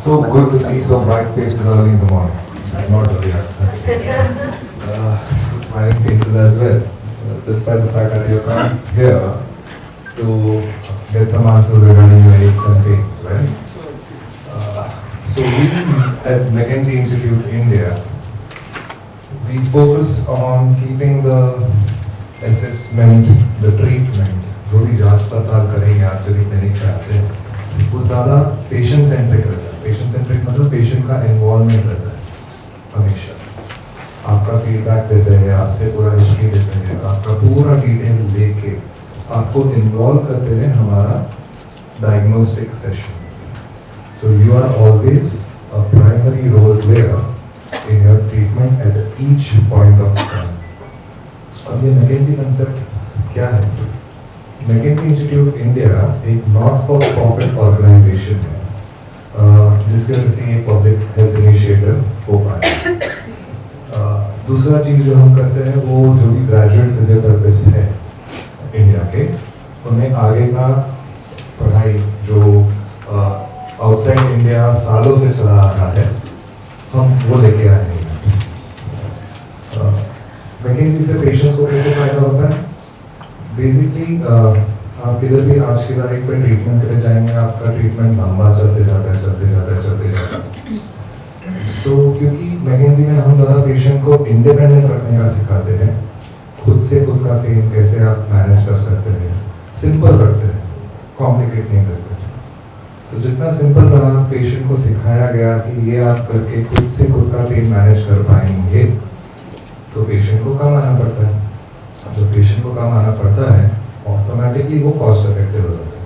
So good to see so bright faces early in the morning. Not early, smiling faces as well. Despite the fact that you come here to get some answers regarding your aches and pains, right? So we at McKinsey Institute India, we focus on keeping the assessment, the treatment, जो भी जांच पड़ताल करेंगे आज जो भी clinic पे आते हैं, वो ज़्यादा पेशेंट सेंट्रिक रहता है. पेशेंट सेंट्रिक मतलब पेशेंट का इन्वॉल्वमेंट रहता है हमेशा. आपका फीडबैक देते हैं, आपसे पूरा हिस्ट्री देते हैं, आपका पूरा डिटेल लेके आपको इन्वॉल्व करते हैं हमारा diagnostic session. So you are always a primary role player in your treatment at each point of time. अब ये मैकेंजी कंसेप्ट क्या है? मैकेंजी इंस्टीट्यूट इंडिया एक नॉट फॉर प्रॉफिट ऑर्गेनाइजेशन है जिसके वजह से ये पब्लिक हेल्थ इनिशिएटिव हो पाए. दूसरा चीज़ जो हम करते हैं वो जो भी ग्रेजुएट फिजियोथेरेपिस्ट हैं इंडिया के, उन्हें आगे का पढ़ाई जो आउटसाइड इंडिया सालों से चला आ रहा है, हम वो लेके आए हैं. मैकेंजी से पेशेंट्स को कैसे फायदा होता है? बेसिकली आप किधर भी आज की तारीख पे ट्रीटमेंट के लिए जाएंगे, आपका ट्रीटमेंट लंबा चलते जाता है. सो क्योंकि मैकेंजी में हम ज़्यादा पेशेंट को इंडिपेंडेंट रखने का सिखाते हैं, खुद से खुद का पेन कैसे आप मैनेज कर सकते हैं, सिंपल रखते हैं, कॉम्प्लिकेट नहीं करते. तो जितना सिंपल रहा पेशेंट को सिखाया गया कि ये आप करके खुद से खुद का पेन मैनेज कर पाएंगे, तो पेशेंट को कम आना पड़ता है. जब पेशेंट को कम आना पड़ता है, ऑटोमेटिकली वो कॉस्ट इफेक्टिव हो जाता है.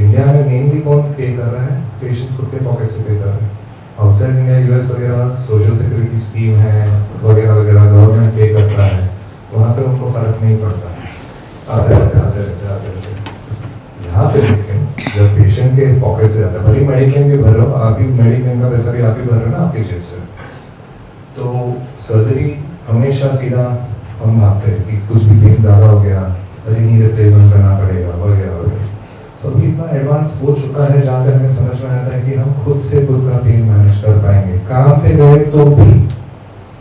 इंडिया में मेनली कौन पे कर रहा है? पेशेंट्स खुद के पॉकेट से पे कर रहे हैं. आउटसाइड इंडिया यूएस वगैरह सोशल सिक्योरिटी स्कीम है वगैरह वगैरह, गवर्नमेंट पे करता है, वहाँ पे उनको फर्क नहीं पड़ता. आते रहते. यहाँ पे देखें जब पेशेंट के पॉकेट से आता है, भले मेडिक्लेम भी भर रहे हो आप, भी मेडिक्लेम का पैसा भी आप ही भर रहे हो ना आपके जेब से, तो सर्जरी हमेशा सीधा हम भागते हैं कि कुछ भी पेन ज़्यादा हो गया, अरे नी रिप्लेसमेंट करना पड़ेगा वगैरह वगैरह. सो अभी इतना एडवांस हो चुका है जहाँ पे हमें समझ में आता है कि हम खुद से खुद का पेन मैनेज कर पाएंगे. काम पे गए तो भी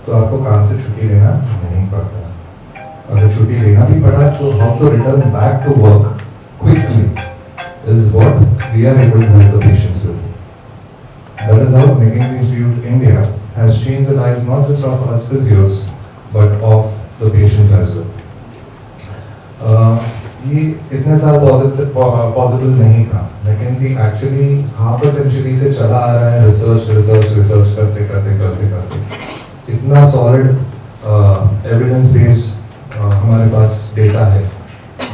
तो आपको काम से छुट्टी लेना नहीं पड़ता. अगर छुट्टी लेना भी पड़ा तो how to return back to work quickly is what we are able to help the patients with. That is how McKinsey Institute India has changed the lives not just of us physios but of the patients as well. ये इतने साल possible नहीं था. McKinsey actually half a century से चला आ रहा है research करते इतना सॉलिड एविडेंस बेस्ड हमारे पास डेटा है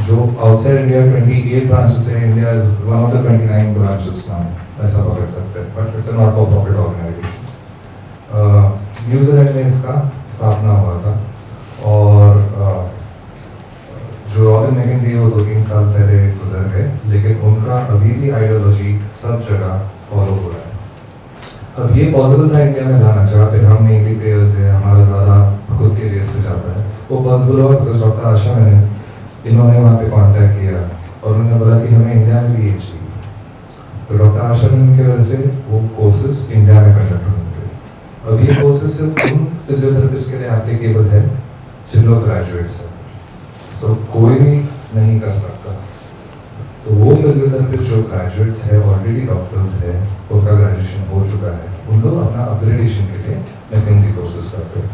जो आउटसाइड इंडिया 28 ब्रांचेस है. India is one of the 29 branches now, ऐसा पकड़ सकते हैं, but it's not for profit organisation. New Zealand में इसका स्थापना हुआ था और जो रॉबिन मैकेंजी है वो 2-3 साल पहले गुजर गए, लेकिन उनका अभी भी आइडियोलॉजी सब जगह फॉलो हो रहा है. अब ये पॉसिबल था इंडिया में लाना, जहाँ पे हम मेनली प्लेयर्स है, हमारा ज़्यादा खुद के जेब से जाता है. वो पॉसिबल हुआ बिकॉज डॉक्टर आशा मैंने इन्होंने वहाँ पे कांटेक्ट किया और उन्होंने बोला कि हमें इंडिया में भी ये चाहिए. तो डॉक्टर आशा मैम की वजह से वो कोर्सेज इंडिया में कंडक्ट होंगे. अब ये कोर्सेज सिर्फ उन फिजियोथेरेपिस्ट के लिए एप्लीकेबल है जिन लोग ग्रेजुएट्स हैं. सो कोई भी नहीं कर सकता. तो वो फिजियोथेरेपिस्ट जो ग्रेजुएट्स है, ऑलरेडी डॉक्टर्स है, उनका ग्रेजुएशन हो चुका है, उन लोग अपना अपग्रेडेशन के लिए मैकेंजी कोर्सेज करते हैं.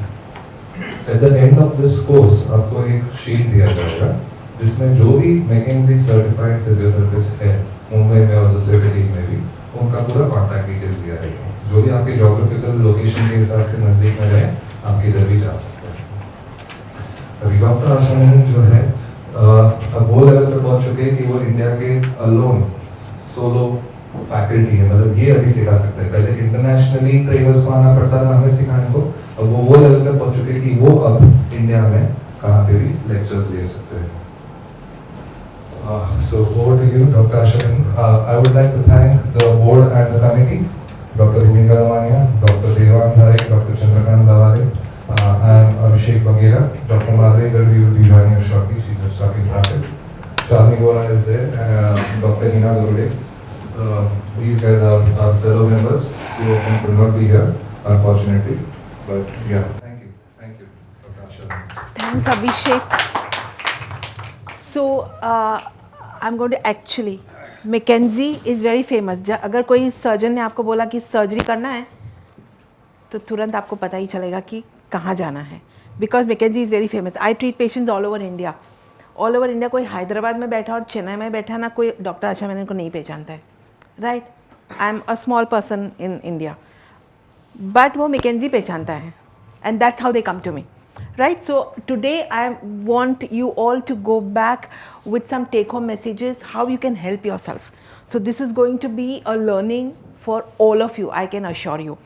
At the end of this course आपको एक शीट दिया जाएगा जिसमें जो भी मैकेंजी सर्टिफाइड फिजियोथेरेपिस्ट है मुंबई में और दूसरे सिटीज में भी, उनका पूरा कॉन्टैक्ट डिटेल्स दिया रहेगा. जो भी आपके जोग्राफिकल लोकेशन के हिसाब से नज़दीक में रहे, आप किधर भी जा सकते हैं. अभी डॉक्टर आशा मैम जो है अब वो लेवल पर पहुंच चुके हैं कि वो इंडिया के अलोन सोलो फैकल्टी है, मतलब ये अभी सिखा सकते हैं. पहले इंटरनेशनली ट्रेनर्स को आना पड़ता था हमें सिखाने को, अब वो लेवल पर पहुंच चुके हैं कि वो अब इंडिया में कहाँ पे भी लेक्चर्स दे सकते हैं. So over to you, Dr. Asha. I would like to thank the board and the committee, Dr. Bhumika Damania, Dr. Devan Dhare, Dr. Chandrakant Davare, and Abhishek Baghera. Dr. Madhuri Garvi will be joining us shortly. She just started. Shalini Gora is there, and Dr. Hina Gurde. these guys are our fellow members. Two of them could not be here, unfortunately. But yeah, thank you, Dr. Asha. Thanks, Abhishek. So, I'm going to actually, McKenzie is very famous. अगर कोई surgeon ने आपको बोला कि surgery करना है तो तुरंत आपको पता ही चलेगा कि कहाँ जाना है, because McKenzie is very famous. I treat patients all over India. All over India. कोई हैदराबाद में बैठा और चेन्नई में बैठा ना, कोई डॉक्टर आशा मैनन को नहीं पहचानता है, right. I am a small person in India, but वो McKenzie पहचानता है, and that's how they come to me, right? So today I want you all to go back with some take home messages how you can help yourself. So this is going to be a learning for all of you, I can assure you.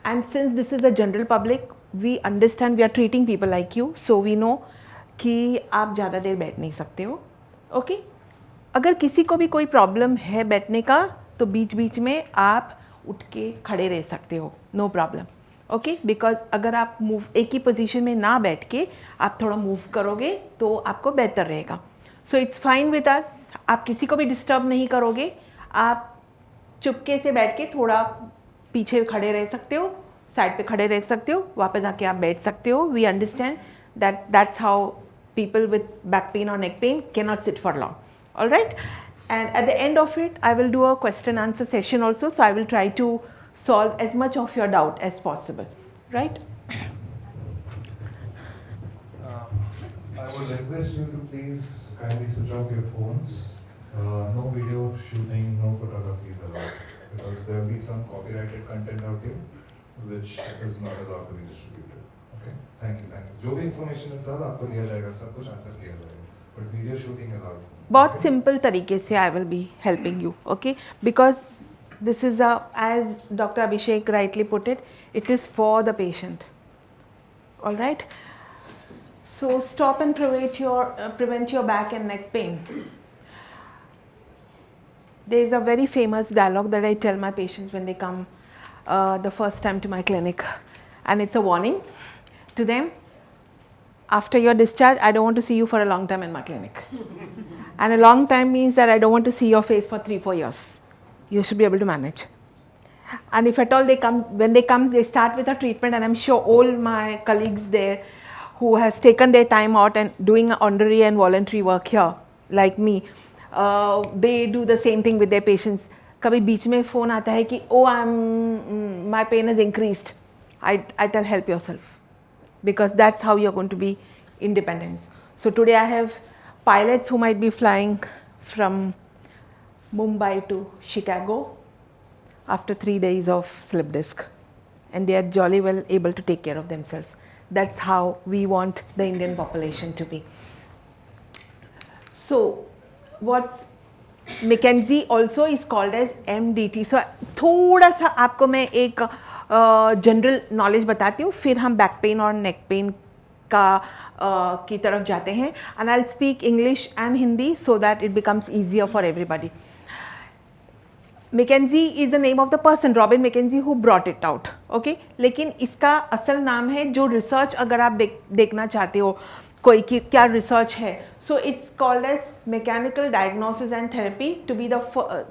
And since this is a general public, we understand we are treating people like you, so we know कि आप ज़्यादा देर बैठ नहीं सकते हो, okay. अगर किसी को भी कोई प्रॉब्लम है बैठने का तो बीच बीच में आप उठ के खड़े रह सकते हो, नो प्रॉब्लम, ओके. बिकॉज अगर आप मूव एक ही पोजीशन में ना बैठ के आप थोड़ा मूव करोगे तो आपको बेहतर रहेगा. So it's fine with us. आप किसी को भी डिस्टर्ब नहीं करोगे. आप चुपके से बैठ के थोड़ा पीछे खड़े रह सकते हो, साइड पे खड़े रह सकते हो, वापस आके आप बैठ सकते हो. We understand that's how people with back pain or neck pain cannot sit for long, all right. And at the end of it I will do a question answer session also, so I will try to solve as much of your doubt as possible, right. I would request you to please kindly switch off your phones. No video shooting, no photography is allowed, because there will be some copyrighted content out here which is not allowed to be distributed. Okay? Thank you. जो भी information है सब आपको दिया जाएगा, सब कुछ answer किया जाएगा, but video shooting allowed. बहुत सिंपल तरीके से I will be helping you, okay? Because this is as Dr. Abhishek rightly put it, it is for the patient, all right? So stop and prevent your back and neck pain. There is a very famous dialogue that I tell my patients when they come the first time to my clinic, and it's a warning to them. After your discharge, I don't want to see you for a long time in my clinic. And a long time means that I don't want to see your face for 3-4 years. You should be able to manage. And if at all they come, when they come, they start with a treatment, and I'm sure all my colleagues there who has taken their time out and doing honorary and voluntary work here, like me, they do the same thing with their patients. कभी बीच में phone आता है कि my pain has increased. I tell help yourself, because that's how you're going to be independent. So today I have pilots who might be flying from Mumbai to Chicago after 3 days of slip disc, and they are jolly well able to take care of themselves. That's how we want the Indian population to be. So what's McKenzie also is called as MDT. So थोड़ा सा आपको मैं एक general knowledge बताती हूँ, फिर हम back pain और नेक पेन की तरफ जाते हैं. And I will speak English and Hindi so that it becomes easier for everybody. McKenzie is the name of the person, Robin McKenzie, who brought it out, okay? लेकिन इसका असल नाम है, जो रिसर्च अगर आप देखना चाहते हो कोई कि क्या रिसर्च है, so it's called as mechanical diagnosis and therapy to be the.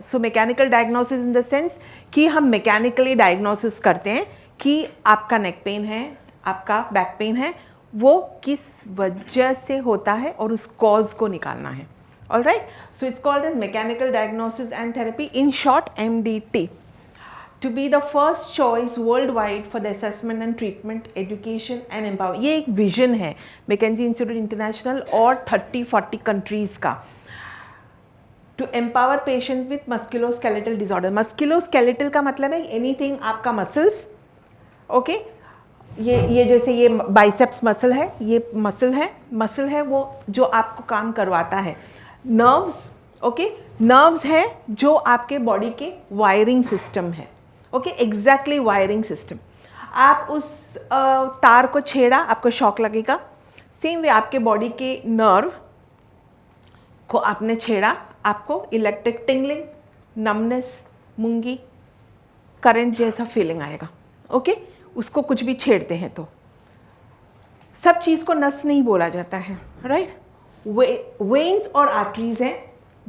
So mechanical diagnosis in the sense कि हम मैकेनिकली डायग्नोसिस करते हैं कि आपका नेक पेन है, आपका बैक पेन है, वो किस वजह से होता है और उस कॉज को निकालना है, all right. So it's called as mechanical diagnosis and therapy, in short MDT, to be the first choice worldwide for the assessment and treatment, education and empower. ये एक विजन है McKenzie Institute International और 30-40 countries का, to empower patients with musculoskeletal disorder. Musculoskeletal का मतलब है anything आपका muscles, okay? ये जैसे ये बाइसेप्स मसल है, ये मसल है वो जो आपको काम करवाता है. नर्व्स, ओके, नर्व्स है जो आपके बॉडी के वायरिंग सिस्टम है, ओके, एग्जैक्टली वायरिंग सिस्टम. आप उस तार को छेड़ा, आपको शॉक लगेगा. सेम वे आपके बॉडी के नर्व को आपने छेड़ा, आपको इलेक्ट्रिक टिंगलिंग, नमनेस, मुंगी, करंट जैसा फीलिंग आएगा, ओके. उसको कुछ भी छेड़ते हैं तो सब चीज़ को नस नहीं बोला जाता है, राइट. वेन्स और आर्टरीज हैं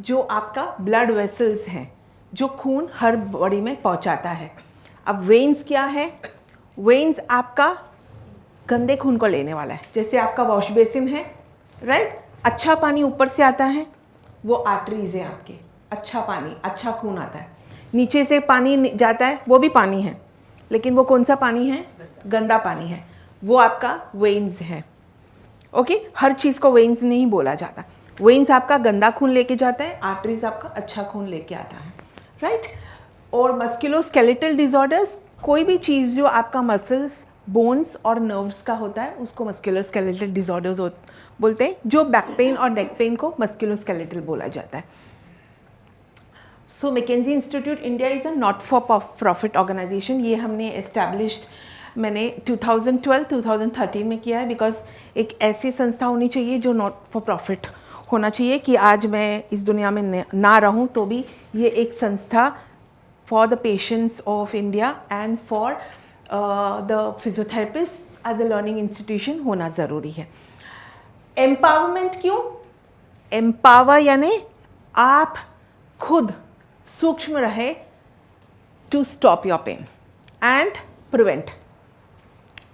जो आपका ब्लड वेसल्स हैं, जो खून हर बॉडी में पहुंचाता है। अब वेन्स क्या है? वेन्स आपका गंदे खून को लेने वाला है। जैसे आपका वॉश बेसिन है, राइट, अच्छा पानी ऊपर से आता है, वो आर्टरीज है आपके, अच्छा पानी, अच्छा खून आता है। नीचे से पानी जाता है, वो भी पानी है, लेकिन वो कौन सा पानी है? गंदा पानी है, वो आपका वेन्स है। ओके, हर चीज़ को वेन्स नहीं बोला जाता। वेन्स आपका गंदा खून लेके जाता है, आर्टरीज आपका अच्छा खून लेके आता है, राइट। और मस्कुलोस्केलेटल डिसऑर्डर्स, कोई भी चीज़ जो आपका मसल्स, बोन्स और नर्व्स का होता है उसको मस्कुलोस्केलेटल डिसऑर्डर्स बोलते हैं। जो बैक पेन और नेक पेन को मस्कुलोस्केलेटल बोला जाता है। So McKenzie Institute India is a not for profit organisation. ये हमने एस्टैब्लिश्ड मैंने 2012-2013 में किया है, बिकॉज एक ऐसी संस्था होनी चाहिए जो नॉट फॉर प्रॉफिट होना चाहिए कि आज मैं इस दुनिया में ना रहूं तो भी ये एक संस्था for the patients of India and for the physiotherapist as a learning institution होना ज़रूरी है। एम्पावरमेंट क्यों? एम्पावर यानी आप खुद सूक्ष्म रहे to stop your pain and prevent.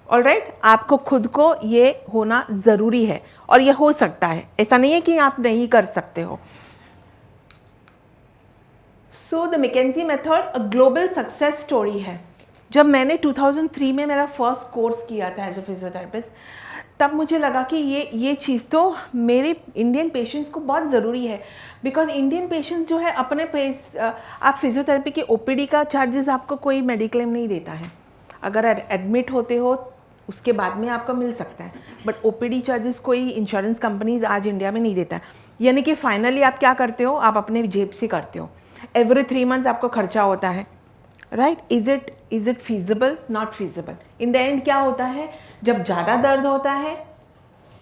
Alright, आपको खुद को ये होना ज़रूरी है और ये हो सकता है, ऐसा नहीं है कि आप नहीं कर सकते हो। So the McKenzie method a global success story है। जब मैंने 2003 में मेरा फर्स्ट कोर्स किया था एज अ फिजियोथेरेपिस्ट, तब मुझे लगा कि ये चीज़ तो मेरे इंडियन पेशेंट्स को बहुत ज़रूरी है, बिकॉज इंडियन पेशेंट्स जो है अपने आप फिजियोथेरेपी के ओपीडी का चार्जेस आपको कोई मेडिक्लेम नहीं देता है। अगर एडमिट होते हो उसके बाद में आपको मिल सकता है, बट ओपीडी चार्जेस कोई इंश्योरेंस कंपनीज आज इंडिया में नहीं देता है। यानी कि फाइनली आप क्या करते हो? आप अपने जेब से करते हो। एवरी 3 मंथ्स आपको खर्चा होता है, right. Is it feasible? Not feasible. In the end क्या होता है, जब ज़्यादा दर्द होता है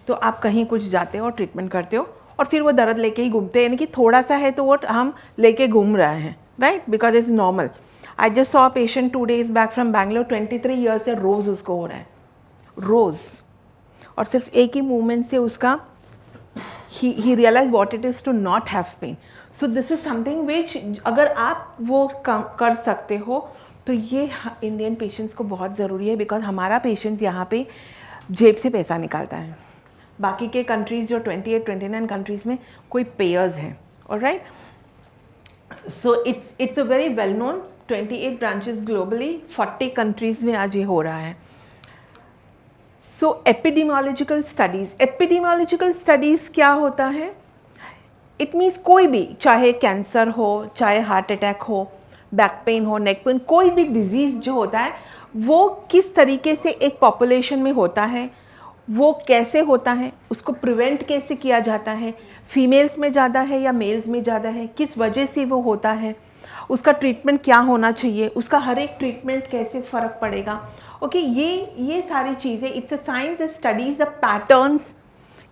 तो आप कहीं कुछ जाते हो, ट्रीटमेंट करते हो और फिर वो दर्द लेके ही घूमते हैं। यानी कि थोड़ा सा है तो वो हम लेके घूम रहे हैं, right, because it's normal. I just saw patient 2 days back from Bangalore, 23 years से रोज़ उसको हो रहा है, रोज़, और सिर्फ एक ही मूवमेंट से उसका he realized what it is to not have pain. So this is something which अगर आप वो कर सकते हो तो ये इंडियन पेशेंट्स को बहुत ज़रूरी है, बिकॉज हमारा पेशेंट्स यहाँ पे जेब से पैसा निकालता है। बाकी के कंट्रीज़ जो 28-29 कंट्रीज़ में कोई पेयर्स हैं, alright. So it's a very well known, 28 branches globally, 40 countries में आज ये हो रहा है। सो एपिडेमियोलॉजिकल स्टडीज़ क्या होता है? इट मीन्स कोई भी, चाहे कैंसर हो, चाहे हार्ट अटैक हो, बैक पेन हो, नेक पेन, कोई भी डिजीज़ जो होता है वो किस तरीके से एक पॉपुलेशन में होता है, वो कैसे होता है, उसको प्रिवेंट कैसे किया जाता है, फीमेल्स में ज़्यादा है या मेल्स में ज़्यादा है, किस वजह से वो होता है, उसका ट्रीटमेंट क्या होना चाहिए, उसका हर एक ट्रीटमेंट कैसे फ़र्क पड़ेगा। ओके, ये सारी चीज़ें, it's a science that studies the patterns,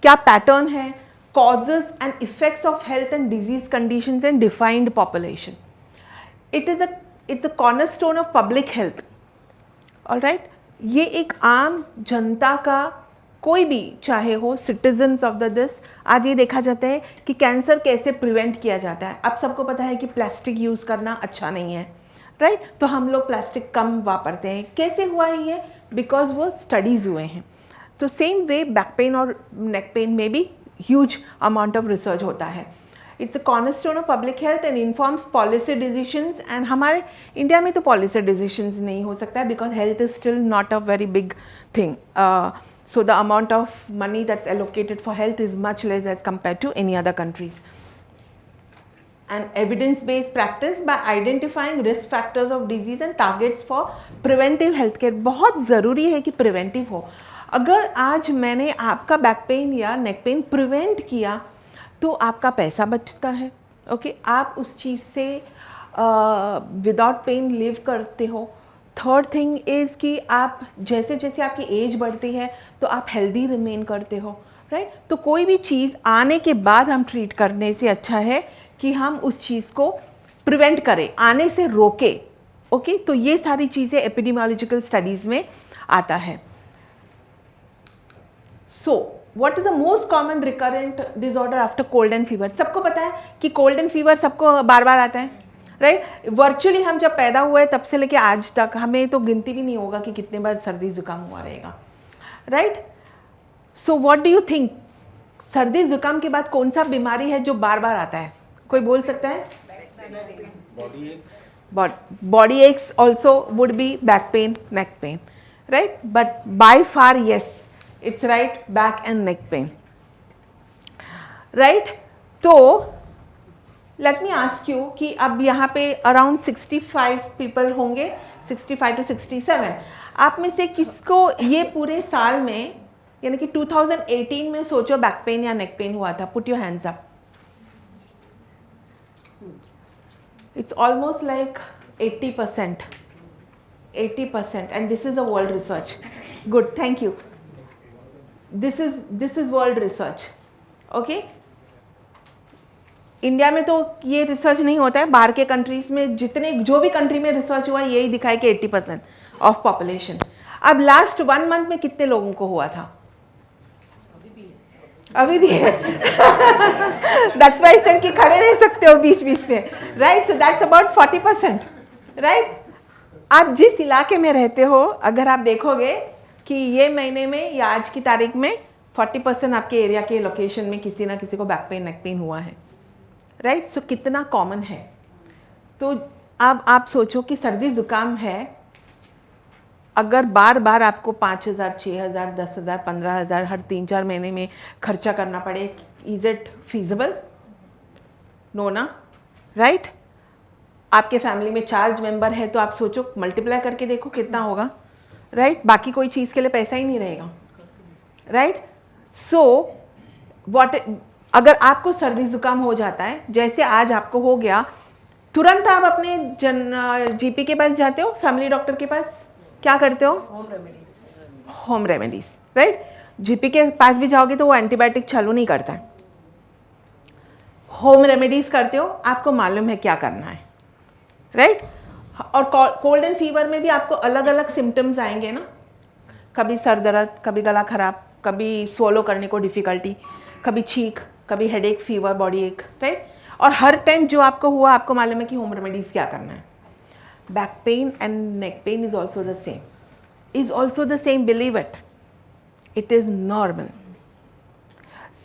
क्या पैटर्न है, causes and effects of health and disease conditions and defined population. It's a cornerstone of public health, alright. ये एक आम जनता का, कोई भी चाहे हो, सिटीजन्स ऑफ द दिस, आज ये देखा जाता है कि कैंसर कैसे प्रिवेंट किया जाता है। अब सबको पता है कि प्लास्टिक यूज़ करना अच्छा नहीं है, राइट, तो हम लोग प्लास्टिक कम वापरते हैं। कैसे हुआ है ये? बिकॉज वो स्टडीज़ हुए हैं। तो सेम वे बैक पेन और नेक पेन में भी ह्यूज अमाउंट ऑफ रिसर्च होता है। It's a cornerstone of public health and informs policy decisions. And हमारे इंडिया में तो पॉलिसी डिसीजंस नहीं हो सकता है, because health is still not a very big thing. So the amount of money that's allocated for health is much less as compared to any other countries. And evidence-based practice by identifying risk factors of disease and targets for preventive health care. बहुत ज़रूरी है कि preventive हो. अगर आज मैंने आपका back pain या नेक पेन प्रिवेंट किया तो आपका पैसा बचता है. ओके, आप उस चीज़ से विदाउट पेन लिव करते हो. थर्ड थिंग इज़ कि आप जैसे जैसे आपकी एज बढ़ती है तो आप हेल्दी रिमेन करते हो, राइट. तो कोई भी चीज़ आने के बाद हम ट्रीट करने से अच्छा है कि हम उस चीज़ को प्रिवेंट करें, आने से रोके. ओके, तो ये सारी चीज़ें एपिडेमियोलॉजिकल स्टडीज़ में आता है. So what is the most common recurrent disorder after cold and fever? सबको पता है कि कोल्ड एंड फीवर सबको बार बार आता है, राइट। वर्चुअली हम जब पैदा हुए तब से लेके आज तक हमें तो गिनती भी नहीं होगा कि कितने बार सर्दी जुकाम हुआ रहेगा, right. So what do you think, सर्दी जुकाम के बाद कौन सा बीमारी है जो बार बार आता है? कोई बोल सकता है? Body aches also would be back pain, neck pain, right, but by far yes, it's right, back and neck pen, right. तो लेट मी आस्क यू कि अब यहाँ पे अराउंड 65 पीपल होंगे, 65 to 67। आप में से किसको ये पूरे साल में यानी कि 2018 में सोचो बैक पेन या नेक पेन हुआ था? Put your hands up. It's almost like 80%, 80%, and this is the world research. Good, thank you. This is world research, okay. India में तो ये रिसर्च नहीं होता है, बाहर के कंट्रीज में जितने जो भी कंट्री में रिसर्च हुआ यही दिखाई कि 80% ऑफ पॉपुलेशन। अब लास्ट 1 मंथ में कितने लोगों को हुआ था? अभी भी है। दैट्स व्हाई सर कि खड़े रह सकते हो बीच बीच में, right. So that's about 40%, right. आप जिस इलाके में रहते हो, अगर आप देखोगे कि ये महीने में या आज की तारीख में 40% आपके एरिया के लोकेशन में किसी ना किसी को बैक पेन, नेक पेन हुआ है, राइट। सो कितना कॉमन है। तो अब आप सोचो कि सर्दी जुकाम है, अगर बार बार आपको 5,000, 6,000, 10,000, 15,000 हर 3-4 महीने में खर्चा करना पड़े, इज इट फीजिबल? नो ना, राइट। आपके फैमिली में 4 मेंबर है तो आप सोचो, मल्टीप्लाई करके देखो कितना होगा, राइट। बाकी कोई चीज़ के लिए पैसा ही नहीं रहेगा, राइट। सो व्हाट, अगर आपको सर्दी जुकाम हो जाता है जैसे आज आपको हो गया, तुरंत आप अपने जीपी के पास जाते हो, फैमिली डॉक्टर के पास क्या करते हो? Home remedies, right. जीपी के पास भी जाओगे तो वो एंटीबायोटिक चालू नहीं करता है, होम रेमेडीज करते हो, आपको मालूम है क्या करना है, राइट। और कोल्ड एंड फीवर में भी आपको अलग अलग सिम्टम्स आएंगे ना, कभी सर दर्द, कभी गला खराब, कभी स्वोलो करने को डिफिकल्टी, कभी छींक, कभी हेडेक, फीवर, बॉडी एक, राइट। और हर टाइम जो आपको हुआ आपको मालूम है कि होम रेमेडीज क्या करना है। Back pain and neck pain is also the same, believe it, it is normal.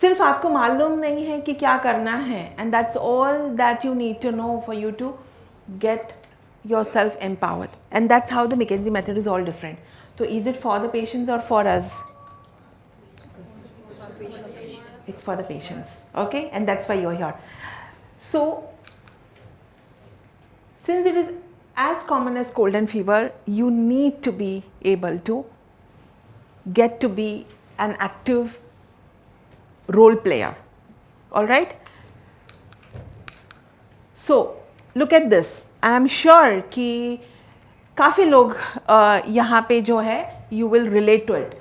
सिर्फ आपको मालूम नहीं है कि क्या करना है, and that's all that you need to know for you to get yourself empowered, and that's how the McKenzie method is all different. So is it for the patients or for us? It's for the patients, okay, and that's why you're here. So since it is as common as cold and fever, you need to be able to get to be an active role player, all right. So look at this, I am sure कि काफ़ी लोग यहाँ पे जो है you will relate to it.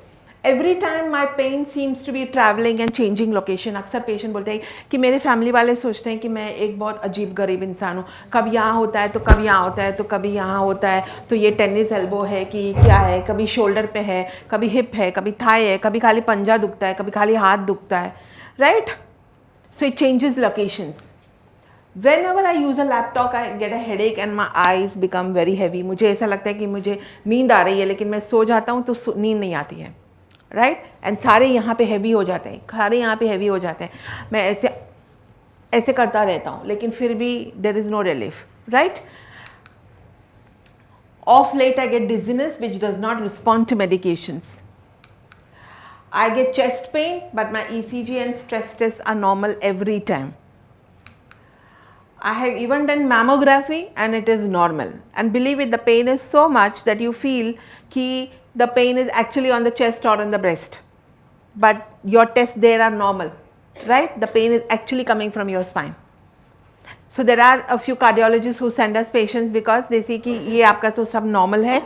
Every time my pain seems to be travelling and changing location. अक्सर patient बोलते हैं कि मेरे फैमिली वाले सोचते हैं कि मैं एक बहुत अजीब गरीब इंसान हूँ, कभी यहाँ होता है तो कभी यहाँ होता है तो कभी यहाँ होता है, तो ये टेनिस एल्बो है कि क्या है, कभी शोल्डर पे है, कभी हिप है, कभी थाई है, कभी खाली पंजा दुखता है, कभी खाली हाथ दुखता है, right. So it changes locations. Whenever I use a laptop, I get a headache and my eyes become very heavy. मुझे ऐसा लगता है कि मुझे नींद आ रही है, लेकिन मैं सो जाता हूँ तो नींद नहीं आती है, राइट। एंड सारे यहाँ पे हैवी हो जाते हैं, सारे यहाँ पे हैवी हो जाते हैं। मैं ऐसे करता रहता हूँ, लेकिन फिर भी there is no relief, right. Of late, I get dizziness which does not respond to medications. I get chest pain, but my ECG and stress tests are normal every time. I have even done mammography and it is normal. And believe it, the pain is so much that you feel कि the pain is actually on the chest or on the breast. But your tests there are normal, right? The pain is actually coming from your spine. So there are a few cardiologists who send us patients because they see कि ये आपका तो सब normal है,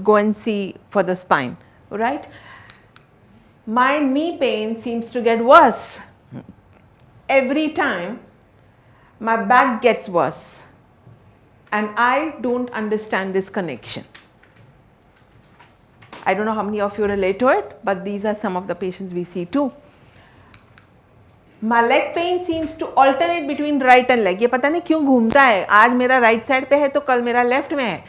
go and see for the spine, right? My knee pain seems to get worse. Every time my back gets worse, and I don't understand this connection. I don't know how many of you relate to it, but these are some of the patients we see too. My leg pain seems to alternate between right and leg. ये पता नहीं क्यों घूमता है, आज मेरा right side पे है तो कल मेरा लेफ्ट में है,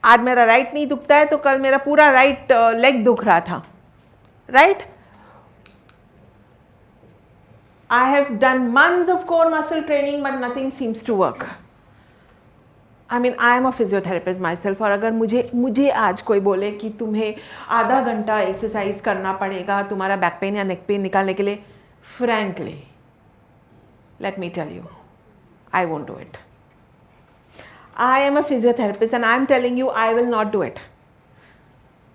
आज मेरा राइट नहीं दुखता है तो कल मेरा पूरा राइट लेग दुख रहा था, right? I have done months of core muscle training but nothing seems to work. I mean, I am a physiotherapist myself, और अगर मुझे आज कोई बोले कि तुम्हें आधा घंटा एक्सरसाइज करना पड़ेगा तुम्हारा बैक पेन या नेक पेन निकालने के लिए, frankly, let me tell you, I won't do it. I am a physiotherapist and I am telling you I will not do it.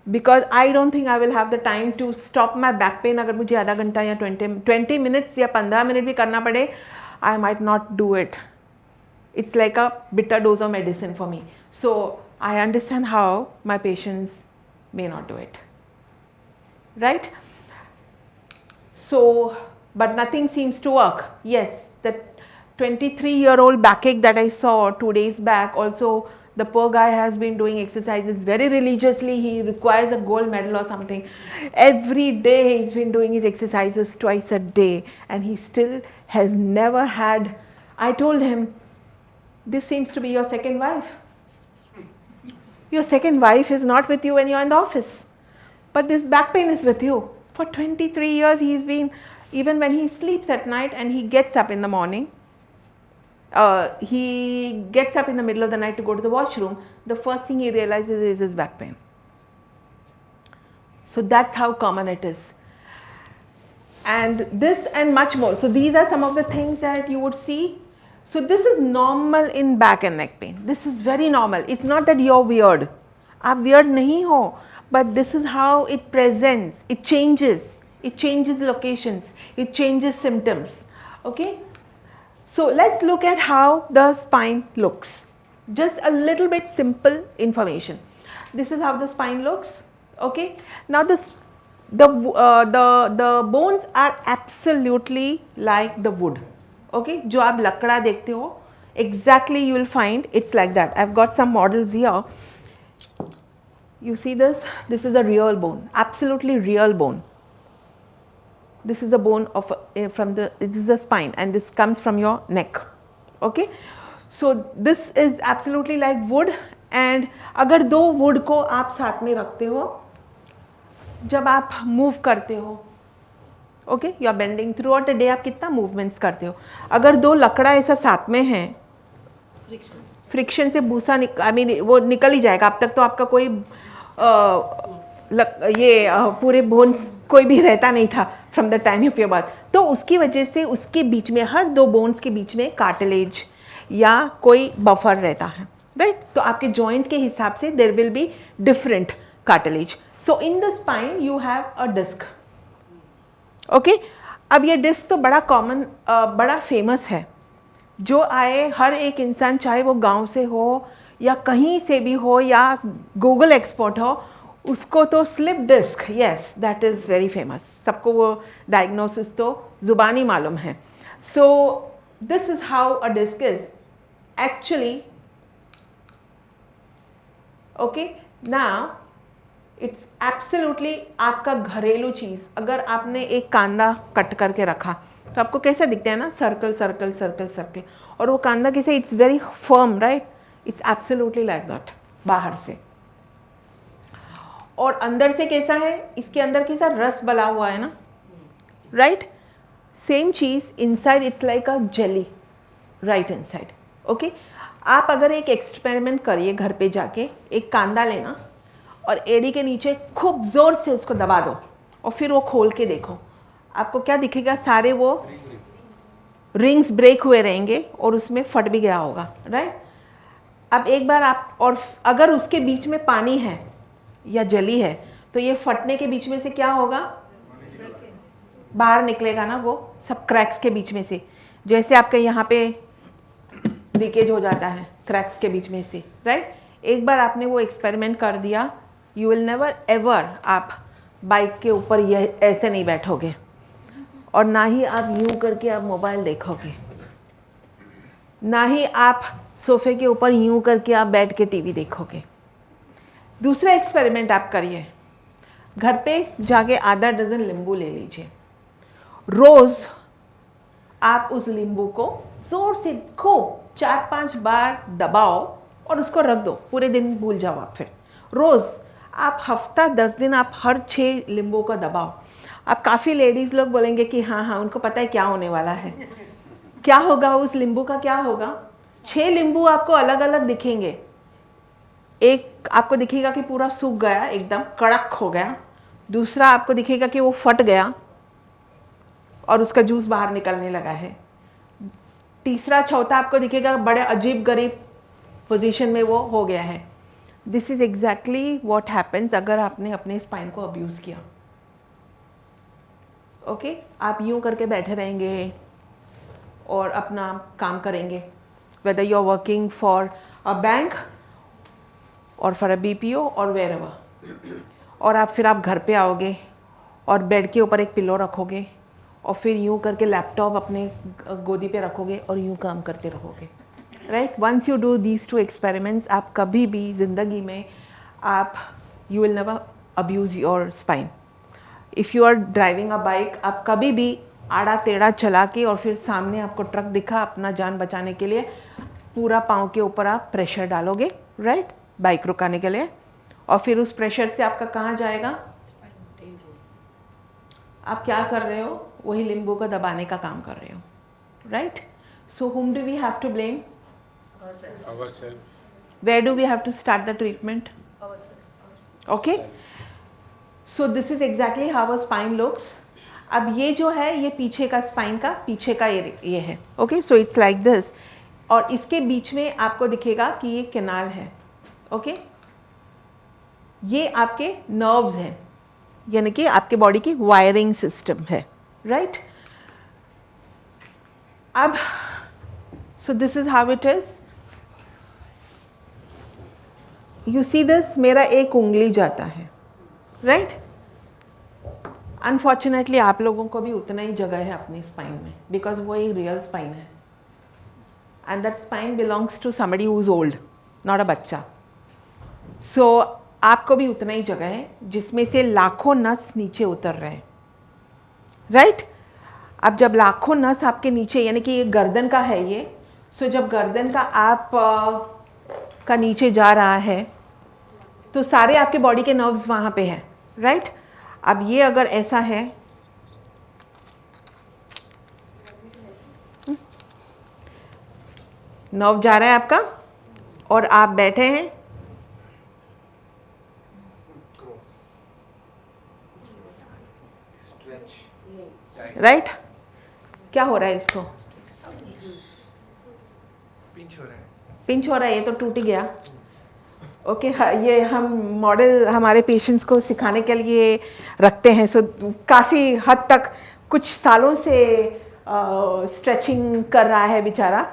Because I don't think I will have the time to stop my back pain. अगर मुझे आधा घंटा या 20 minutes या 15 minute भी करना पड़े, I might not do it. It's like a bitter dose of medicine for me. So I understand how my patients may not do it. Right? So, but nothing seems to work. Yes, the 23-year-old backache that I saw 2 days back, also the poor guy has been doing exercises very religiously. He requires a gold medal or something. Every day he's been doing his exercises twice a day and he still has never had. I told him, this seems to be your second wife. Your second wife is not with you when you're in the office, but this back pain is with you. For 23 years he's been, even when he sleeps at night and he gets up in the morning, he gets up in the middle of the night to go to the washroom, the first thing he realizes is his back pain. So that's how common it is. And this and much more. So these are some of the things that you would see. So this is normal in back and neck pain. This is very normal. It's not that you're weird. आप weird नहीं हो, but this is how it presents. It changes. It changes locations. It changes symptoms. Okay? So let's look at how the spine looks. Just a little bit simple information. This is how the spine looks. Okay. Now the bones are absolutely like the wood. Okay. जो आप लकड़ा देखते हो, exactly you will find it's like that. I've got some models here. You see this? This is a real bone. Absolutely real bone. This is the bone of this is the spine and this comes from your neck. Okay. So this is absolutely like wood, and अगर दो wood को आप साथ में रखते हो, जब आप move करते हो, okay, you are bending throughout the day, आप कितना movements करते हो, अगर दो लकड़ा ऐसा साथ में है, friction से भूसा वो निकल ही जाएगा, अब तक तो आपका कोई पूरे bones कोई भी रहता नहीं था from the time of your birth. तो उसकी वजह से उसके बीच में, हर दो बोन्स के बीच में कार्टिलेज या कोई बफर रहता है, राइट? तो आपके जॉइंट के हिसाब से there will be different cartilage. So in the spine you have a disc. Okay, अब ये डिस्क तो बड़ा कॉमन, बड़ा फेमस है. जो आए हर एक इंसान, चाहे वो गांव से हो या कहीं से भी हो या गूगल एक्सपर्ट हो, उसको तो slip disc, yes, that is very famous. सबको वो डायग्नोसिस तो ज़ुबानी मालूम है. So this is how a disc is actually. Okay, now it's absolutely आपका घरेलू चीज़. अगर आपने एक कांदा कट करके रखा तो आपको कैसा दिखता है ना, सर्कल सर्कल सर्कल सर्कल, और वो कांदा कैसे, it's very firm, right? It's absolutely like that बाहर से. और अंदर से कैसा है, इसके अंदर कैसा रस बला हुआ है ना, right? Same cheese inside, it's like a jelly right inside. Okay, आप अगर एक एक्सपेरिमेंट करिए घर पे जाके, एक कांदा लेना और एड़ी के नीचे खूब ज़ोर से उसको दबा दो और फिर वो खोल के देखो, आपको क्या दिखेगा? सारे वो रिंग्स ब्रेक हुए रहेंगे और उसमें फट भी गया होगा, राइट? अब एक बार आप, और अगर उसके बीच में पानी है या जली है तो ये फटने के बीच में से क्या होगा? बाहर निकलेगा ना वो सब क्रैक्स के बीच में से, जैसे आपके यहाँ पे लीकेज हो जाता है क्रैक्स के बीच में से, राइट? एक बार आपने वो एक्सपेरिमेंट कर दिया, यू विल नेवर एवर आप बाइक के ऊपर ये ऐसे नहीं बैठोगे, और ना ही आप यूँ करके आप मोबाइल देखोगे, ना ही आप सोफे के ऊपर यूँ करके आप बैठ के टीवी देखोगे. दूसरा एक्सपेरिमेंट आप करिए, घर पे जाके आधा डजन नींबू ले लीजिए, रोज़ आप उस नींबू को जोर से खूब 4-5 बार दबाओ और उसको रख दो, पूरे दिन भूल जाओ आप। फिर रोज़ आप हफ्ता 10 दिन आप हर 6 नींबू को दबाओ। अब काफ़ी लेडीज़ लोग बोलेंगे कि हाँ हाँ उनको पता है क्या होने वाला है। क्या होगा उस नींबू का, क्या होगा? 6 नींबू आपको अलग अलग दिखेंगे। एक आपको दिखेगा कि पूरा सूख गया, एकदम कड़क हो गया। दूसरा आपको दिखेगा कि वो फट गया और उसका जूस बाहर निकलने लगा है। तीसरा चौथा आपको दिखेगा बड़े अजीब गरीब पोजीशन में वो हो गया है। This is exactly what happens अगर आपने अपने स्पाइन को अब्यूज़ किया। ओके आप यूं करके बैठे रहेंगे और अपना काम करेंगे, whether you are working for a bank और फॉर अ बीपीओ और वेयर एवर, और आप घर पे आओगे और बेड के ऊपर एक पिलो रखोगे और फिर यूं करके लैपटॉप अपने गोदी पे रखोगे और यूं काम करते रहोगे, right? Once you do these 2 experiments, आप कभी भी ज़िंदगी में आप you will never abuse your spine. If you are driving a bike, आप कभी भी आड़ा टेढ़ा चला के और फिर सामने आपको ट्रक दिखा, अपना जान बचाने के लिए पूरा पाँव के ऊपर आप प्रेशर डालोगे, राइट, बाइक रुकाने के लिए, और फिर उस प्रेशर से आपका कहाँ जाएगा? आप क्या कर रहे हो? वही नींबू को दबाने का काम कर रहे हो, right? So whom do we have to blame? Ourselves. Where do we have to start the treatment? Okay? So this is exactly how a spine looks. अब ये जो है ये पीछे का स्पाइन का पीछे का ये है, okay? So it's like this, और इसके बीच में आपको दिखेगा कि ये कैनाल है, ओके? ये आपके नर्व्स हैं, यानी कि आपके बॉडी की वायरिंग सिस्टम है, राइट? अब सो this is how it is. You see this, मेरा एक उंगली जाता है, राइट? अनफॉर्चुनेटली आप लोगों को भी उतना ही जगह है अपनी स्पाइन में, बिकॉज वो एक रियल स्पाइन है and that spine belongs to somebody who is old, not a बच्चा। सो आपको भी उतना ही जगह है जिसमें से लाखों नस नीचे उतर रहे हैं, राइट? अब जब लाखों नस आपके नीचे, यानी कि ये गर्दन का है ये, सो जब गर्दन का आप का नीचे जा रहा है तो सारे आपके बॉडी के नर्व्स वहाँ पे हैं, राइट? अब ये अगर ऐसा है, नर्व जा रहा है आपका और आप बैठे हैं, राइट? क्या हो रहा है इसको? पिंच हो रहा है, ये तो टूट ही गया। ओके, ये हम मॉडल हमारे पेशेंट्स को सिखाने के लिए रखते हैं। सो काफ़ी हद तक कुछ सालों से स्ट्रेचिंग कर रहा है बेचारा।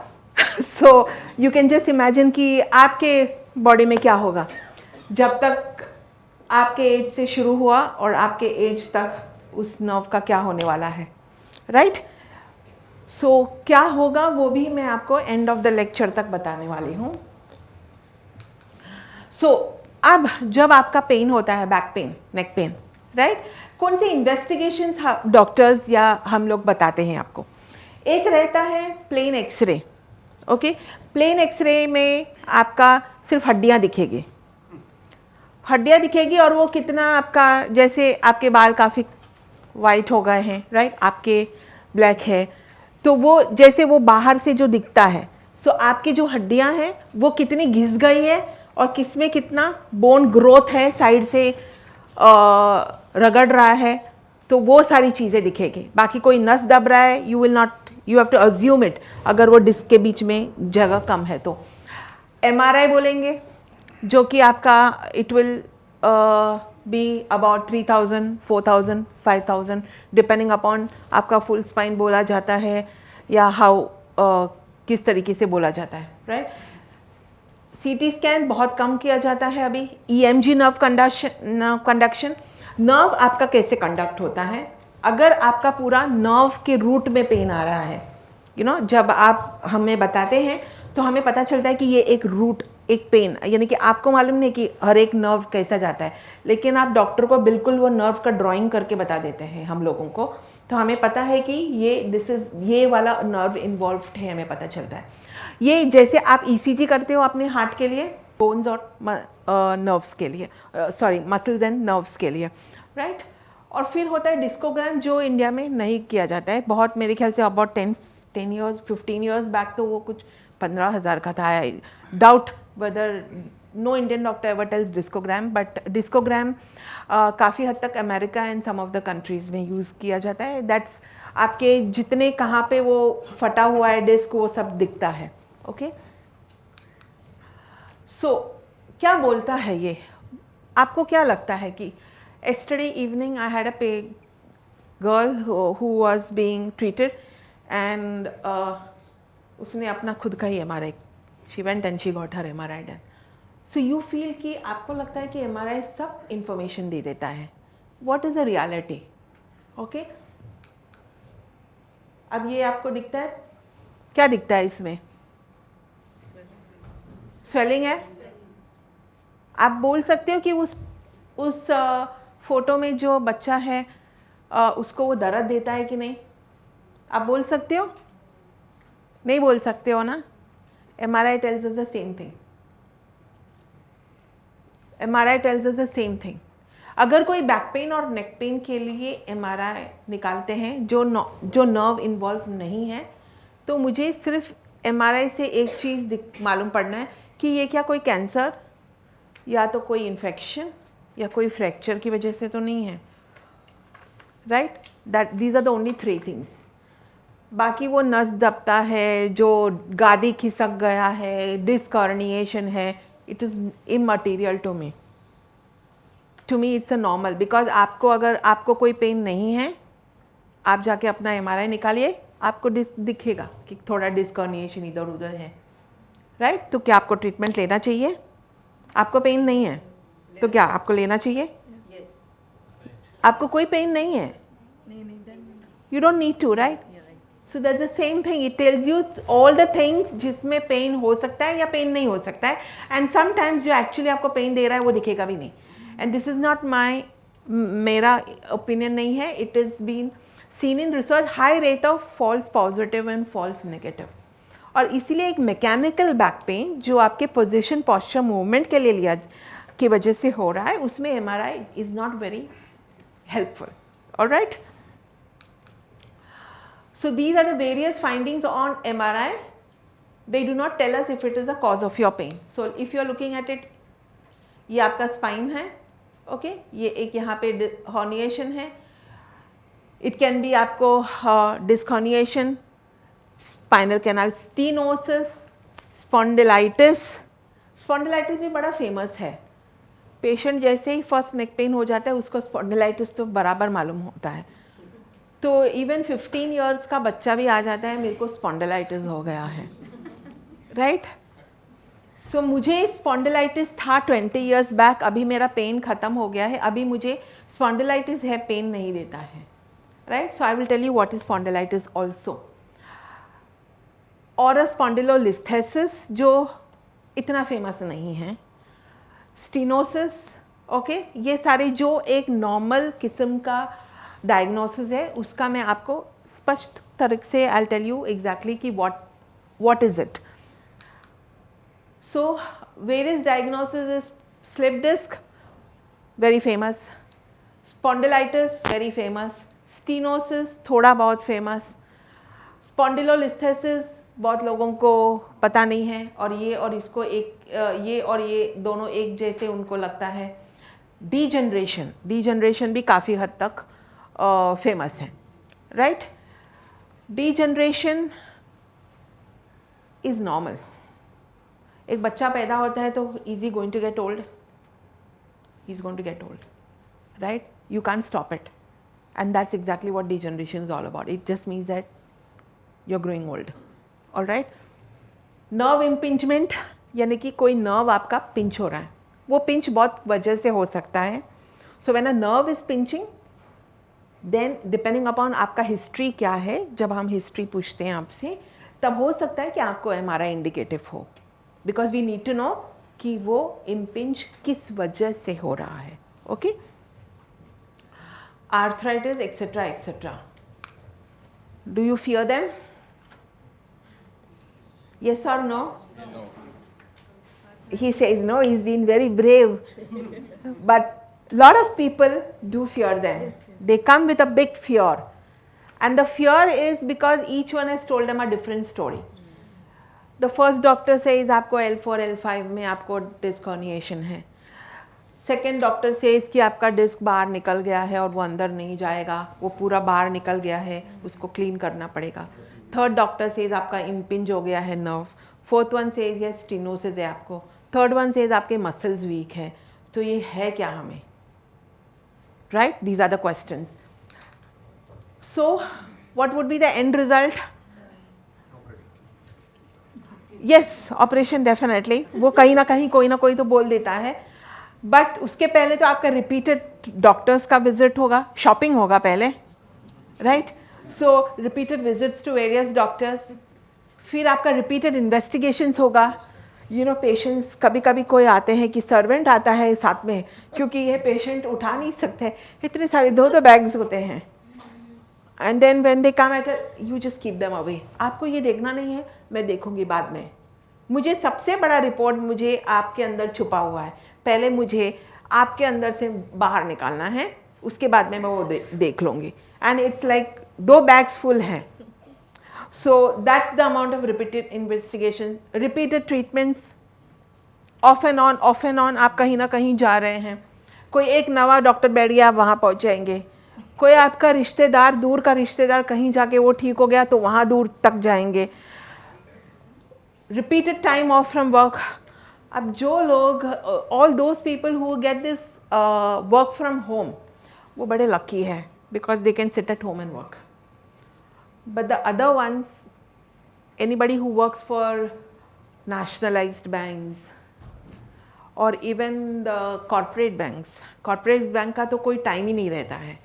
So you can just imagine कि आपके बॉडी में क्या होगा जब तक आपके एज से शुरू हुआ और आपके एज तक उस नर्व का क्या होने वाला है, राइट? सो क्या होगा वो भी मैं आपको एंड ऑफ द लेक्चर तक बताने वाली हूँ। सो अब जब आपका पेन होता है, back pen, neck pain, right, कौन सी इन्वेस्टिगेशंस डॉक्टर्स या हम लोग बताते हैं आपको? एक रहता है plain x-ray, okay? Plain x-ray में आपका सिर्फ हड्डियाँ दिखेगी, हड्डियाँ दिखेगी, और वो कितना आपका, जैसे आपके बाल काफ़ी वाइट हो गए हैं, राइट, आपके ब्लैक है, तो वो जैसे वो बाहर से जो दिखता है, सो आपकी जो हड्डियां हैं वो कितनी घिस गई है और किसमें कितना बोन ग्रोथ है, साइड से रगड़ रहा है, तो वो सारी चीज़ें दिखेगी। बाकी कोई नस दब रहा है, you will not, you have to assume it, अगर वो डिस्क के बीच में जगह कम है तो। MRI बोलेंगे, जो कि आपका it will be about 3000, 4000, 5000 depending upon आपका फुल स्पाइन बोला जाता है या हाउ किस तरीके से बोला जाता है, राइट? CT स्कैन बहुत कम किया जाता है अभी। EMG नर्व कंडक्शन, नर्व आपका कैसे कंडक्ट होता है, अगर आपका पूरा नर्व के रूट में पेन आ रहा है, यू नो, जब आप हमें बताते हैं तो हमें पता चलता है कि ये एक रूट, एक पेन, यानी कि आपको मालूम नहीं कि हर एक नर्व कैसा जाता है, लेकिन आप डॉक्टर को बिल्कुल वो नर्व का ड्राइंग करके बता देते हैं हम लोगों को तो हमें पता है कि ये वाला नर्व इन्वॉल्व्ड है, हमें पता चलता है। ये जैसे आप ईसीजी करते हो अपने हार्ट के लिए, बोन्स और नर्व्स के लिए, सॉरी मसल्स एंड नर्व्स के लिए, राइट। और फिर होता है डिस्कोग्राम, जो इंडिया में नहीं किया जाता है बहुत, मेरे ख्याल say about 10 years 15 years back तो वो कुछ 15,000 का था। I doubt whether no Indian doctor ever tells discogram, but discogram काफ़ी हद तक America and some of the countries में यूज़ किया जाता है। दैट्स आपके जितने कहाँ पे वो फटा हुआ है डिस्क वो सब दिखता है, ओके। सो क्या बोलता है ये, आपको क्या लगता है कि yesterday evening I had a girl who was being treated and उसने अपना खुद का ही MRI, she went and she got her MRI done. So you feel कि आपको लगता है कि MRI सब information दे देता है. What is the reality? Okay? अब ये आपको दिखता है, क्या दिखता है इसमें? स्वेलिंग है। आप बोल सकते हो कि उस फोटो में जो बच्चा है उसको वो दर्द देता है कि नहीं? आप बोल सकते हो? नहीं बोल सकते हो ना? MRI tells us the same thing. MRI tells us the same thing. अगर कोई बैक पेन और नेक पेन के लिए MRI निकालते हैं जो नर्व इन्वॉल्व नहीं है, तो मुझे सिर्फ MRI से एक चीज़ मालूम पड़ना है कि ये क्या कोई कैंसर या तो कोई इन्फेक्शन या कोई फ्रैक्चर की वजह से तो नहीं है, right. That these are the only 3 things. बाकी वो नस दबता है, जो गादी खिसक गया है, डिस्कॉर्निएशन है, it is immaterial to me it's a normal. Because अगर आपको कोई पेन नहीं है, आप जाके अपना MRI निकालिए, आपको दिखेगा कि थोड़ा डिस्कॉर्निएशन इधर उधर है, राइट। तो क्या आपको ट्रीटमेंट लेना चाहिए? आपको पेन नहीं है तो क्या आपको लेना चाहिए? Yes. आपको कोई पेन नहीं है, you don't need to, right. So that's the same thing, it tells you all the things जिसमें पेन हो सकता है या पेन नहीं हो सकता है। एंड समटाइम्स जो एक्चुअली आपको पेन दे रहा है वो दिखेगा भी नहीं। एंड दिस इज़ नॉट मेरा ओपिनियन नहीं है, it is been seen in research, high rate of false positive and false negative. और इसीलिए एक मैकेनिकल बैक पेन जो आपके पोजिशन पॉस्चर मूवमेंट के लिए लिया की वजह से हो रहा है, उसमें MRI is not very helpful. All right. So these are the various findings on MRI. They do not tell us if it is the cause of your pain. So if you are looking at it, ये आपका spine है, okay? ये एक यहाँ पे herniation है. It can be आपको disc-herniation, spinal canal stenosis, spondylitis. Spondylitis भी बड़ा famous है. पेशेंट जैसे ही फर्स्ट नेक पेन हो जाता है उसको स्पॉन्डिलाइटिस तो बराबर मालूम होता है। तो इवन 15 इयर्स का बच्चा भी आ जाता है, मेरे को स्पॉन्डिलाइटिस हो गया है, राइट। सो मुझे स्पॉन्डिलाइटिस था 20 इयर्स बैक, अभी मेरा पेन ख़त्म हो गया है, अभी मुझे स्पॉन्डिलाइटिस है, पेन नहीं देता है, right. So I will tell you what is spondylitis also. और स्पॉन्डिलोलिस्थेसिस जो इतना फेमस नहीं है, स्टीनोसिस, ओके, ये सारे जो एक नॉर्मल किस्म का डायग्नोसिस है उसका मैं आपको स्पष्ट तरह से आई टेल यू एग्जैक्टली कि what is it. So various diagnosis is slip disc, very famous, spondylitis very famous, stenosis थोड़ा बहुत फेमस, स्पॉन्डिलोलिस्थेसिस बहुत लोगों को पता नहीं है, और इसको ये दोनों एक जैसे उनको लगता है। डीजनरेशन भी काफ़ी हद तक फेमस है, राइट। Degeneration is normal. एक बच्चा पैदा होता है तो is he going to get old? He is going to get old, right. You can stop it, and that's exactly what degeneration is all about. It just means that you are growing old, all right. Nerve impingement यानी कि कोई nerve आपका pinch हो रहा है, वो pinch बहुत वजह से हो सकता है। So when a nerve is pinching, then depending upon आपका हिस्ट्री क्या है, जब हम हिस्ट्री पूछते हैं आपसे तब हो सकता है कि आपको MRI इंडिकेटिव हो, because we need to know कि वो इम्पिंच किस वजह से हो रहा है, okay. Arthritis etcetera etcetera, Do you fear them? Yes or no? No. He says no, he's been very brave. But lot of people do fear them. They come with a big fear. And the fear is because each one has told them a different story. The first doctor says आपको L4, L5 में आपको disc herniation है. Second doctor says कि आपका disc बाहर निकल गया है और वो अंदर नहीं जाएगा, वो पूरा बाहर निकल गया है, उसको क्लीन करना पड़ेगा. थर्ड डॉक्टर सेज आपका इम्पिंज हो गया है नर्व. फोर्थ वन सेज ये स्टेनोसिस है आपको. थर्ड वन सेज आपके मसल्स वीक है. तो ये है क्या हमें? Right, these are the questions. So what would be the end result? Yes, operation definitely. वो कहीं ना कहीं कोई ना कोई तो बोल देता है. बट उसके पहले तो आपका रिपीटेड डॉक्टर्स का विजिट होगा, शॉपिंग होगा पहले, right? So repeated visits to various doctors. फिर आपका रिपीटेड इन्वेस्टिगेशंस होगा. यू नो, पेशेंट्स कभी कभी कोई आते हैं कि सर्वेंट आता है साथ में, क्योंकि ये पेशेंट उठा नहीं सकते, इतने सारे दो बैग्स होते हैं. And then when they come at you just keep them away. आपको ये देखना नहीं है, मैं देखूंगी बाद में. मुझे सबसे बड़ा रिपोर्ट मुझे आपके अंदर छुपा हुआ है, पहले मुझे आपके अंदर से बाहर निकालना है, उसके बाद में मैं वो देख लूँगी. And it's like 2 bags full हैं. So that's the amount of repeated investigation, repeated treatments, off and on. आप कहीं ना कहीं जा रहे हैं. कोई एक नवा डॉक्टर बैठ गया, आप वहाँ पहुँच जाएंगे. कोई आपका रिश्तेदार, दूर का रिश्तेदार कहीं जाके वो ठीक हो गया तो वहाँ दूर तक जाएंगे. Repeated time off from work. अब जो लोग, all those people who get this work from home, वो बड़े लकी है, because they can sit at home and work. But the other ones, anybody who works for nationalized banks और even the corporate bank का तो कोई time ही नहीं रहता है.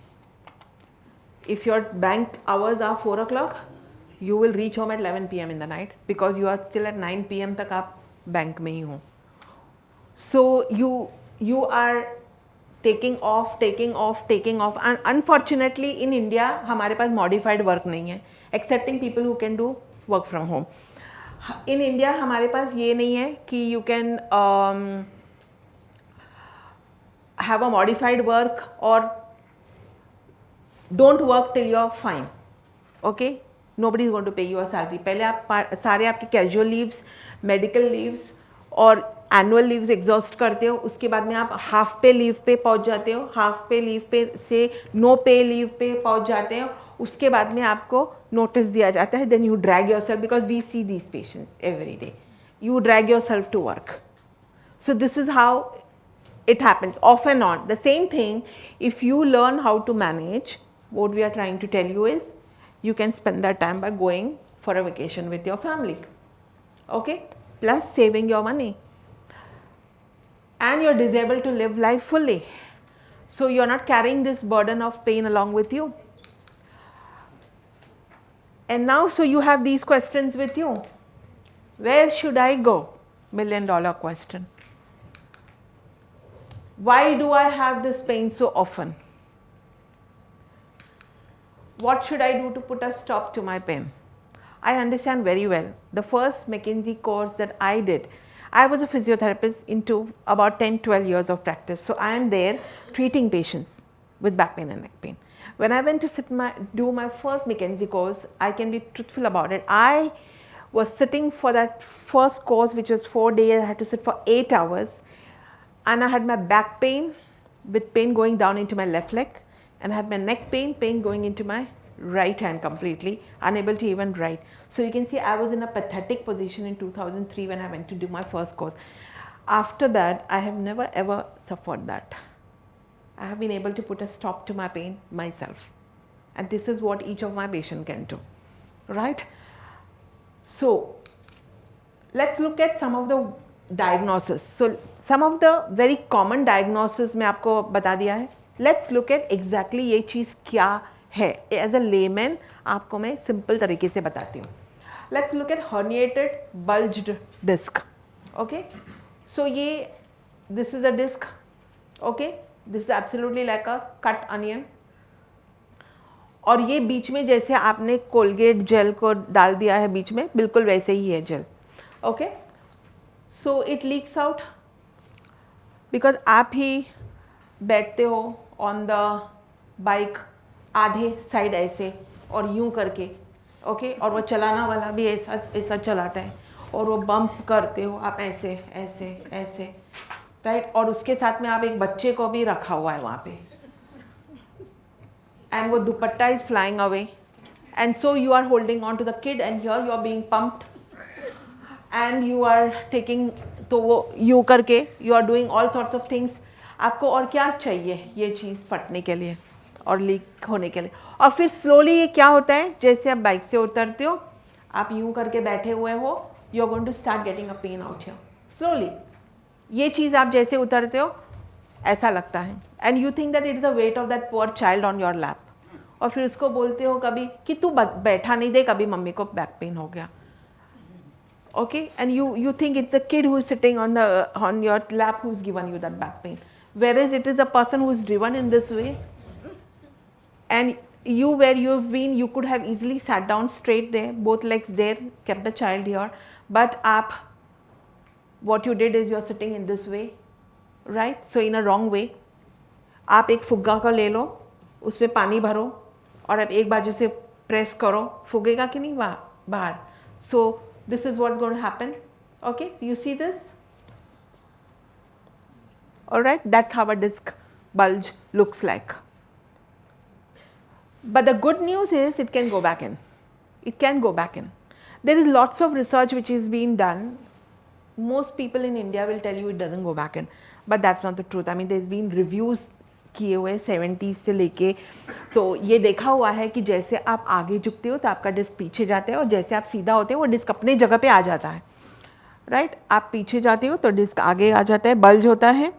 If your bank hours are 4 o'clock, you will reach home at 11 p.m. in the night because you are still at 9 p.m. तक आप बैंक में ही हो. So you are taking off, and unfortunately in India हमारे पास modified work नहीं है, excepting people who can do work from home. In India हमारे पास ये नहीं है कि you can have a modified work or don't work till you are fine. Okay? Nobody is going to pay you a salary. पहले आप सारे आपके casual leaves, medical leaves और एनुअल लीव्स एग्जॉस्ट करते हो. उसके बाद में आप हाफ पे लीव पे पहुंच जाते हो. हाफ पे लीव पे से नो पे लीव पे पहुंच जाते हो. उसके बाद में आपको नोटिस दिया जाता है. Then you drag yourself, because we see these patients every day. You drag yourself to work. So this is how it happens off and on. The same thing, if you learn how to manage, what we are trying to tell you is, you can spend that time by going for a vacation with your family, okay, plus saving your money, and you're disabled to live life fully, so you're not carrying this burden of pain along with you. And now, so you have these questions with you. Where should I go? $1 million question. Why do I have this pain so often? What should I do to put a stop to my pain? I understand very well. The first McKinsey course that I did, I was a physiotherapist into about 10-12 years of practice. So I am there treating patients with back pain and neck pain. When I went to do my first McKinsey course, I can be truthful about it. I was sitting for that first course, which was 4 days. I had to sit for 8 hours. And I had my back pain, with pain going down into my left leg, and I had my neck pain going into my right hand completely, unable to even write. So you can see I was in a pathetic position in 2003 when I went to do my first course. After that, I have never ever suffered that. I have been able to put a stop to my pain myself. And this is what each of my patients can do, right? So let's look at some of the diagnosis. So some of the very common diagnosis मैं आपको बता दिया है. Let's look at exactly ये चीज़ क्या है. As a layman आपको मैं simple तरीके से बताती हूँ. Let's look at herniated bulged disc. Okay? So ये, this is a disc. Okay? This is absolutely like a cut onion. और ये बीच में जैसे आपने कोलगेट जेल को डाल दिया है बीच में, बिल्कुल वैसे ही है gel. Okay, so it leaks out because आप ही बैठते हो ऑन द बाइक आधे साइड ऐसे और यूं करके. ओके, और वो चलाना वाला भी ऐसा ऐसा चलाता है और वो बम्प करते हो आप ऐसे ऐसे ऐसे, राइट. और उसके साथ में आप एक बच्चे को भी रखा हुआ है वहाँ पे, and वो दुपट्टा is flying away, and so you are holding on to the kid and here you are being pumped and you are taking, तो वो यूँ करके you are doing all sorts of things. आपको और क्या चाहिए ये चीज़ फटने के लिए और लीक होने के लिए. और फिर स्लोली ये क्या होता है, जैसे आप बाइक से उतरते हो, आप यूँ करके बैठे हुए हो, you are going to start getting a pain out here slowly. ये चीज़ आप जैसे उतरते हो ऐसा लगता है, and you think that it is the weight of that poor child on your lap. और फिर उसको बोलते हो कभी कि तू बैठा नहीं दे, कभी मम्मी को बैक पेन हो गया. Okay, and you think it's the kid who is sitting on your lap who's given you that back pain, whereas it is the person who is driven in this way. And you, where you have been, you could have easily sat down straight there, both legs there, kept the child here, but what you did is you are sitting in this way, right? So in a wrong way. आप एक फुग्गा को ले लो, उसमें पानी भरो और अब एक बाजू से प्रेस करो, फूगेगा कि नहीं बाहर. So this is what's going to happen. Okay, you see this? All right, that's how a disc bulge looks like. But the good news is it can go back in. It can go back in. There is lots of research which is being done. Most people in India will tell you it doesn't go back in, but that's not the truth. I mean, there's been reviews किए हुए 70s से लेके, तो ये देखा हुआ है कि जैसे आप आगे झुकते हो तो आपका डिस्क पीछे जाता है और जैसे आप सीधा होते हो वो डिस्क अपने जगह पे आ जाता है, राइट. आप पीछे जाते हो तो डिस्क आगे आ जाता है, बल्ज होता है.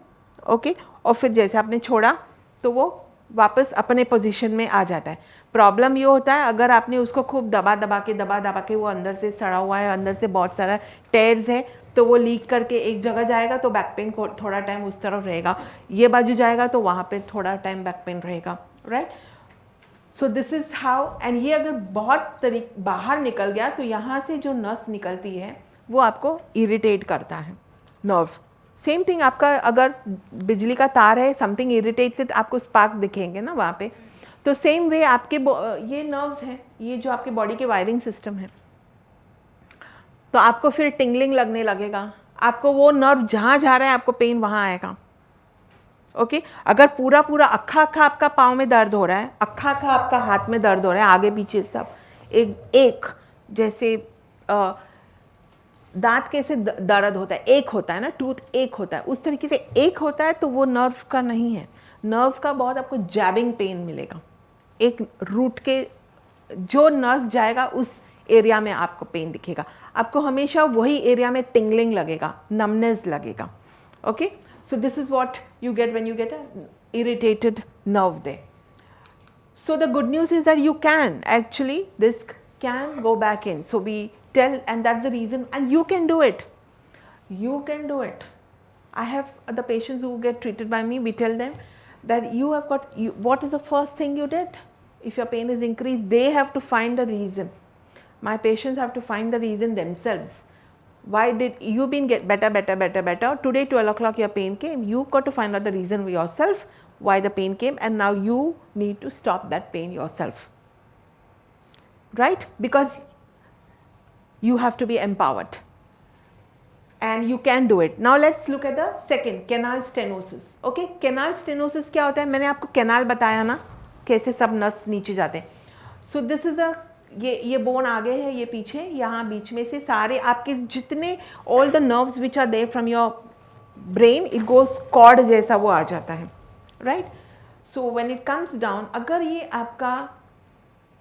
ओके, और फिर जैसे आपने छोड़ा तो वो वापस अपने पोजीशन में आ जाता है. प्रॉब्लम ये होता है अगर आपने उसको खूब दबा दबा के वो अंदर से सड़ा हुआ है, अंदर से बहुत सारा टेयर्स है, तो वो लीक करके एक जगह जाएगा तो बैक पेन को थोड़ा टाइम उस तरफ रहेगा, ये बाजू जाएगा तो वहाँ पे थोड़ा टाइम बैक पेन रहेगा, right. So this is how. And ये अगर बहुत बाहर निकल गया तो यहाँ से जो नस निकलती है वो आपको इरिटेट करता है, नर्व. सेम थिंग आपका अगर बिजली का तार है, समथिंग इरिटेट्स इट, आपको स्पार्क दिखेंगे ना वहाँ पे. तो सेम वे आपके ये नर्व्स हैं, ये जो आपके बॉडी के वायरिंग सिस्टम है, तो आपको फिर टिंगलिंग लगने लगेगा. आपको वो नर्व जहाँ जा रहा है आपको पेन वहाँ आएगा. ओके, अगर पूरा अक्खा आपका पाँव में दर्द हो रहा है, अक्खा आपका हाथ में दर्द हो रहा है, आगे पीछे सब एक जैसे दांत कैसे दर्द होता है, एक होता है ना, टूथ एक होता है, उस तरीके से एक होता है, तो वो नर्व का नहीं है. नर्व का बहुत आपको जैबिंग पेन मिलेगा. एक रूट के जो नर्व जाएगा उस एरिया में आपको पेन दिखेगा. आपको हमेशा वही एरिया में टिंगलिंग लगेगा, नमनेस लगेगा. Okay, so this is what you get when you get an irritated nerve there. So the good news is that you can actually, disc can go back in. So we tell, and that's the reason, and you can do it. You can do it. I have the patients who get treated by me, we tell them that you have got, what is the first thing you did? If your pain is increased, they have to find a reason. My patients have to find the reason themselves. Why did you been get better? Today 12 o'clock your pain came. You've got to find out the reason yourself why the pain came, and now you need to stop that pain yourself. Right? Because you have to be empowered. And you can do it. Now let's look at the second, canal stenosis. Okay, canal stenosis क्या होता है? मैंने आपको canal बताया ना, कैसे सब नस नीचे जाते हैं. So this is a, ये बोन आगे है, ये पीछे, यहाँ बीच में से सारे आपके जितने all the nerves which are there from your brain, it goes cord जैसा वो आ जाता है, right? So when it comes down, अगर ये आपका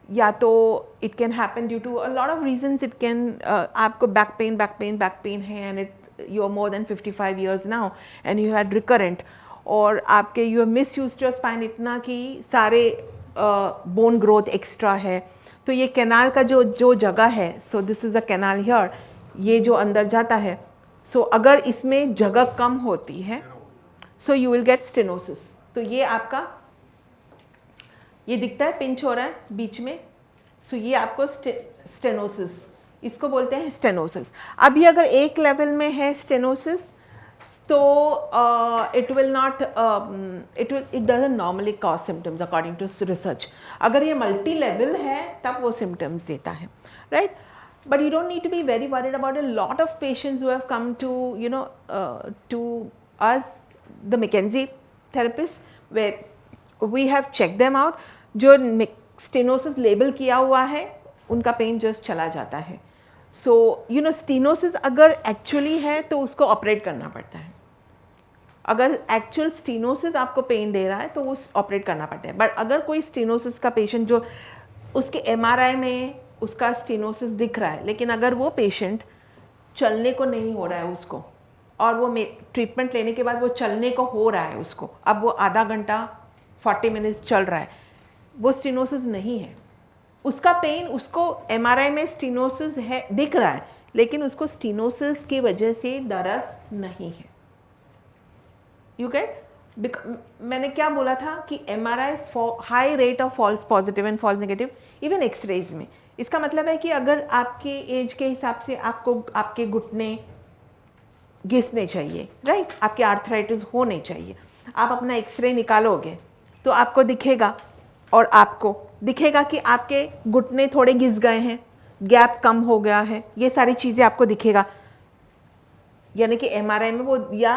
या तो it can happen due to a lot of reasons. It can आपको back pain है, and you are more than 55 years now and you had recurrent, और आपके you have misused your spine इतना कि सारे bone growth extra है, तो ये कैनाल का जो जगह है, so this is the canal here, ये जो अंदर जाता है, so अगर इसमें जगह कम होती है, so you will get stenosis. तो ये आपका ये दिखता है पिंच हो रहा है बीच में, सो ये आपको स्टेनोसिस, इसको बोलते हैं स्टेनोसिस। अभी अगर एक लेवल में है स्टेनोसिस तो it doesn't normally cause symptoms according to research. अगर ये मल्टी लेवल है तब वो सिम्टम्स देता है, right? But you don't need to be very worried about a lot of patients who have come to, to us, the McKenzie therapists, where we have checked them out. जो stenosis label किया हुआ है उनका pen just चला जाता है। सो stenosis अगर actually है तो उसको ऑपरेट करना पड़ता है। अगर एक्चुअल स्टेनोसिस आपको पेन दे रहा है तो वो ऑपरेट करना पड़ता है। बट अगर कोई स्टेनोसिस का पेशेंट जो उसके MRI में उसका स्टेनोसिस दिख रहा है, लेकिन अगर वो पेशेंट चलने को नहीं हो रहा है उसको, और वो ट्रीटमेंट लेने के बाद वो चलने को हो रहा है उसको, अब वो आधा घंटा 40 मिनट्स चल रहा है, वो स्टेनोसिस नहीं है। उसका पेन, उसको MRI में स्टेनोसिस है दिख रहा है, लेकिन उसको स्टेनोसिस की वजह से दर्द नहीं है। You get? मैंने क्या बोला था कि MRI high rate of false positive and false negative, even x-rays में। इसका मतलब है कि अगर आपके एज के हिसाब से आपको आपके घुटने घिसने चाहिए, राइट? आपके आर्थराइटिस होने चाहिए। आप अपना एक्सरे निकालोगे तो आपको दिखेगा, और आपको दिखेगा कि आपके घुटने थोड़े घिस गए हैं, गैप कम हो गया है, ये सारी चीज़ें आपको दिखेगा। यानी कि MRI में वो या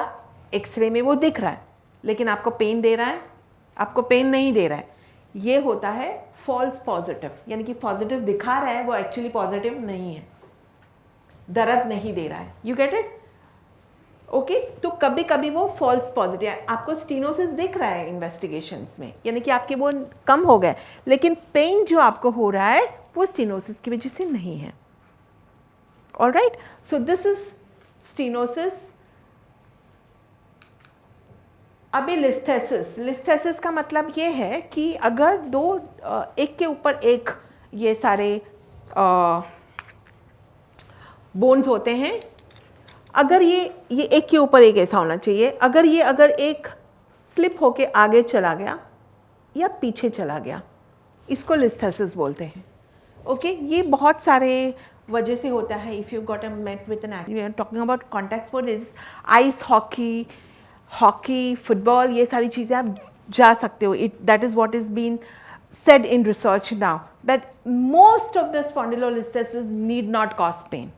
एक्सरे में वो दिख रहा है, लेकिन आपको पेन दे रहा है, आपको पेन नहीं दे रहा है। ये होता है फॉल्स पॉजिटिव, यानी कि पॉजिटिव दिखा रहा है, वो एक्चुअली पॉजिटिव नहीं है, दर्द नहीं दे रहा है। You get it? ओके, तो कभी कभी वो फॉल्स पॉजिटिव है, आपको स्टेनोसिस दिख रहा है इन्वेस्टिगेशंस में, यानी कि आपके वो कम हो गए, लेकिन पेन जो आपको हो रहा है वो स्टेनोसिस की वजह से नहीं है। Alright, so this is stenosis. अभी लिस्थेसिस का मतलब ये है कि अगर दो एक के ऊपर एक ये सारे बोन्स होते हैं, अगर ये एक के ऊपर एक ऐसा होना चाहिए, अगर एक स्लिप होके आगे चला गया या पीछे चला गया, इसको लिस्थेसिस बोलते हैं। ओके, ये बहुत सारे वजह से होता है। If you got a mate with an we are talking about contact sport, is ice hockey, football, ये सारी चीज़ें आप जा सकते हो। That is what is been said in research now, that most of the spondylolisthesis need not cause pain.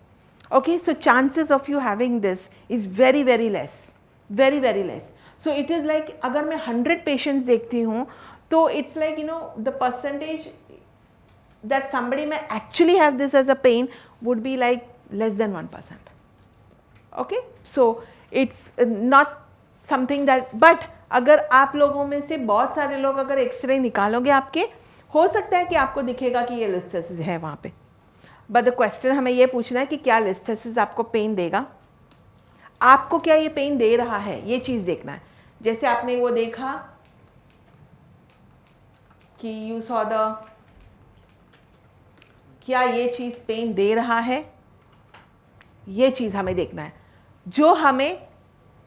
Okay, so chances of you having this is very very less, very very less. So it is like अगर मैं 100 patients देखती हूँ तो it's like the percentage that somebody may actually have this as a pain would be like less than 1%. Okay, so it's not something that, but अगर आप लोगों में से बहुत सारे लोग अगर एक्सरे निकालोगे आपके, हो सकता है कि आपको दिखेगा कि ये लिस्थेसिस है वहाँ पे। बट द क्वेश्चन हमें ये पूछना है कि क्या लिस्थेसिस आपको पेन देगा, आपको क्या ये पेन दे रहा है, ये चीज़ देखना है। जैसे आपने वो देखा कि यू सॉ द, क्या ये चीज़ पेन दे रहा है, ये चीज़ हमें देखना है, जो हमें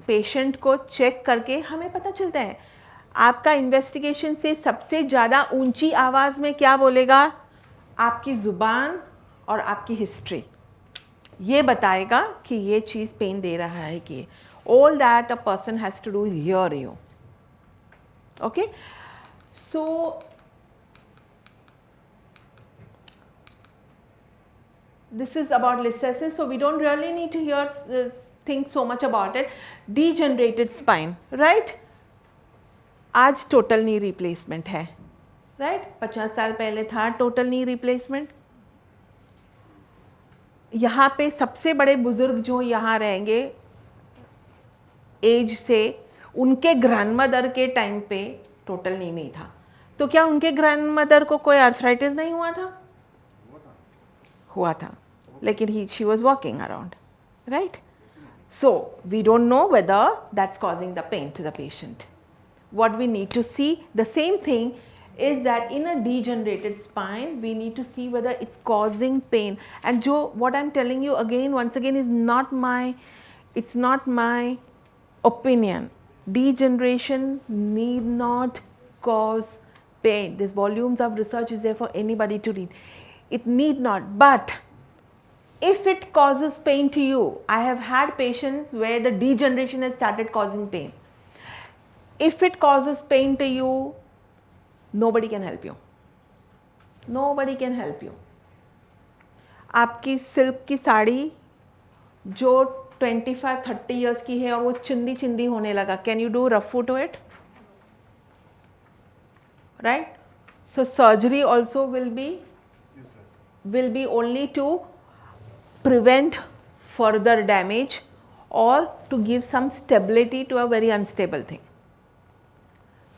पेशेंट को चेक करके हमें पता चलता है। आपका इन्वेस्टिगेशन से सबसे ज़्यादा ऊंची आवाज़ में क्या बोलेगा, आपकी ज़ुबान और आपकी हिस्ट्री, ये बताएगा कि ये चीज़ पेन दे रहा है कि all that a person has to do here you. Okay, so this is about listhesis, so we don't really need to think so much about it. Degenerated spine, right? आज total knee replacement है, right? 50 साल पहले था total knee replacement. यहाँ पे सबसे बड़े बुजुर्ग जो यहाँ रहेंगे एज से, उनके ग्रैंडमदर के टाइम पे टोटल नी नहीं था, तो क्या उनके ग्रैंडमदर को कोई आर्थराइटिस नहीं हुआ था? हुआ था, लेकिन she was walking around, right? So we don't know whether that's causing the pain to the patient. What we need to see, the same thing is that in a degenerated spine, we need to see whether it's causing pain. And what I'm telling you again, once again, is it's not my opinion. Degeneration need not cause pain. This volumes of research is there for anybody to read. It need not, but if it causes pain to you, I have had patients where the degeneration has started causing pain. If it causes pain to you, nobody can help you. Nobody can help you. आपकी silk की साड़ी जो 25-30 years की है और वो चिंदी चिंदी होने लगा, कैन यू डू रफू to it? Right? So surgery also will be only to prevent further damage or to give some stability to a very unstable thing.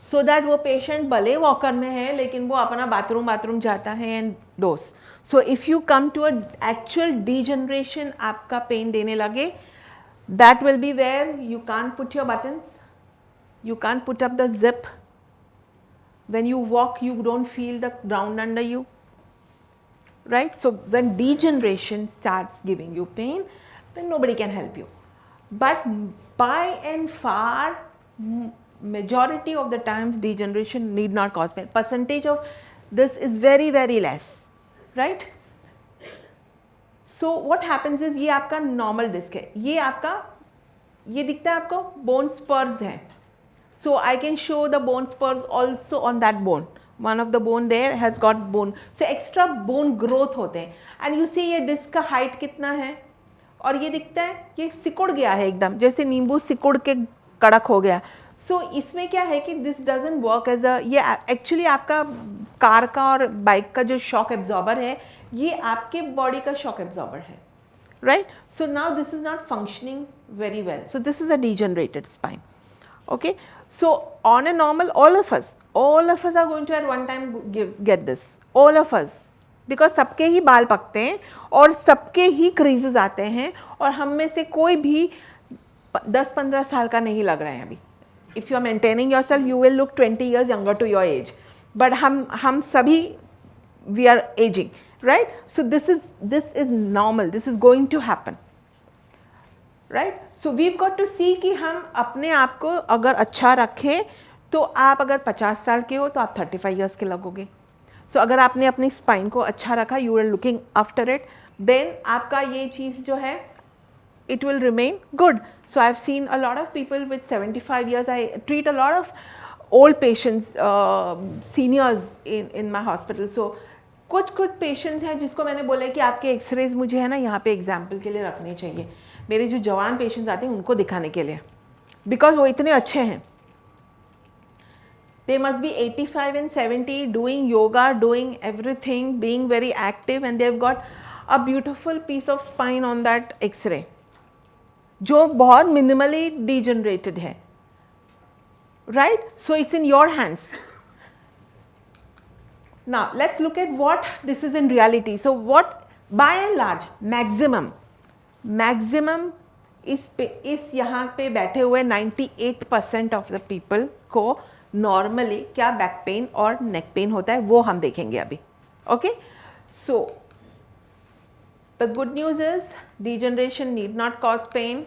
So that वो patient भले वॉकर में है लेकिन वो अपना बाथरूम जाता है and dose. So if you come to a actual degeneration, आपका pain देने लगे, that will be where you can't put your buttons, you can't put up the zip. When you walk, you don't feel the ground under you, right? So when degeneration starts giving you pain, then nobody can help you. But by and far, majority of the times degeneration need not cause pain. Percentage of this is very, very less, right? So what happens is ये आपका normal disc है, ये आपका ये दिखता है आपको bone spurs है. So I can show the bone spurs also on that bone. One of the bone there has got bone. So extra bone growth होते हैं. And you see ये disc का height कितना है? और ये दिखता है ये सिकुड़ गया है एकदम, जैसे नींबू सिकुड़ के कड़क हो गया. So इसमें क्या है कि this doesn't work as a, ये actually आपका कार का और बाइक का जो shock absorber है, ये आपके बॉडी का shock absorber है, right? So now this is not functioning very well. So this is a degenerated spine. Okay, so on a normal, all of us are going to at one time get this, all of us, because सबके ही बाल पकते हैं और सबके ही creases आते हैं और हम में से कोई भी 10-15 साल का नहीं लग रहे हैं अभी. If you are maintaining yourself, you will look 20 years younger to your age. But हम सभी we are aging, right? So this is normal. This is going to happen. Right? So we've got to see कि हम अपने आप को अगर अच्छा रखें तो आप अगर 50 साल के हो तो आप 35 years के लगोगे. So अगर आपने अपनी स्पाइन को अच्छा रखा, you are looking after it, then आपका ये चीज़ जो है it will remain good. So I've seen a lot of people with 75 years. I treat a lot of old patients, seniors in my hospital. So कुछ patients हैं जिसको मैंने बोला कि आपके एक्सरेज मुझे है ना यहाँ पे एग्जाम्पल के लिए रखने चाहिए. मेरे जो जवान पेशेंट्स आते हैं उनको दिखाने के लिए, बिकॉज वो इतने अच्छे हैं. They must be 85 and 70, doing yoga, doing everything, being very active, and they've got a beautiful piece of spine on that X-ray, जो बहुत minimally degenerated है, right? So it's in your hands. Now let's look at what this is in reality. So what, by and large, maximum इस यहाँ पे बैठे हुए 98% of the people को normally क्या बैक पेन और नेक पेन होता है वो हम देखेंगे अभी. Okay, so the good news is degeneration need not cause pain,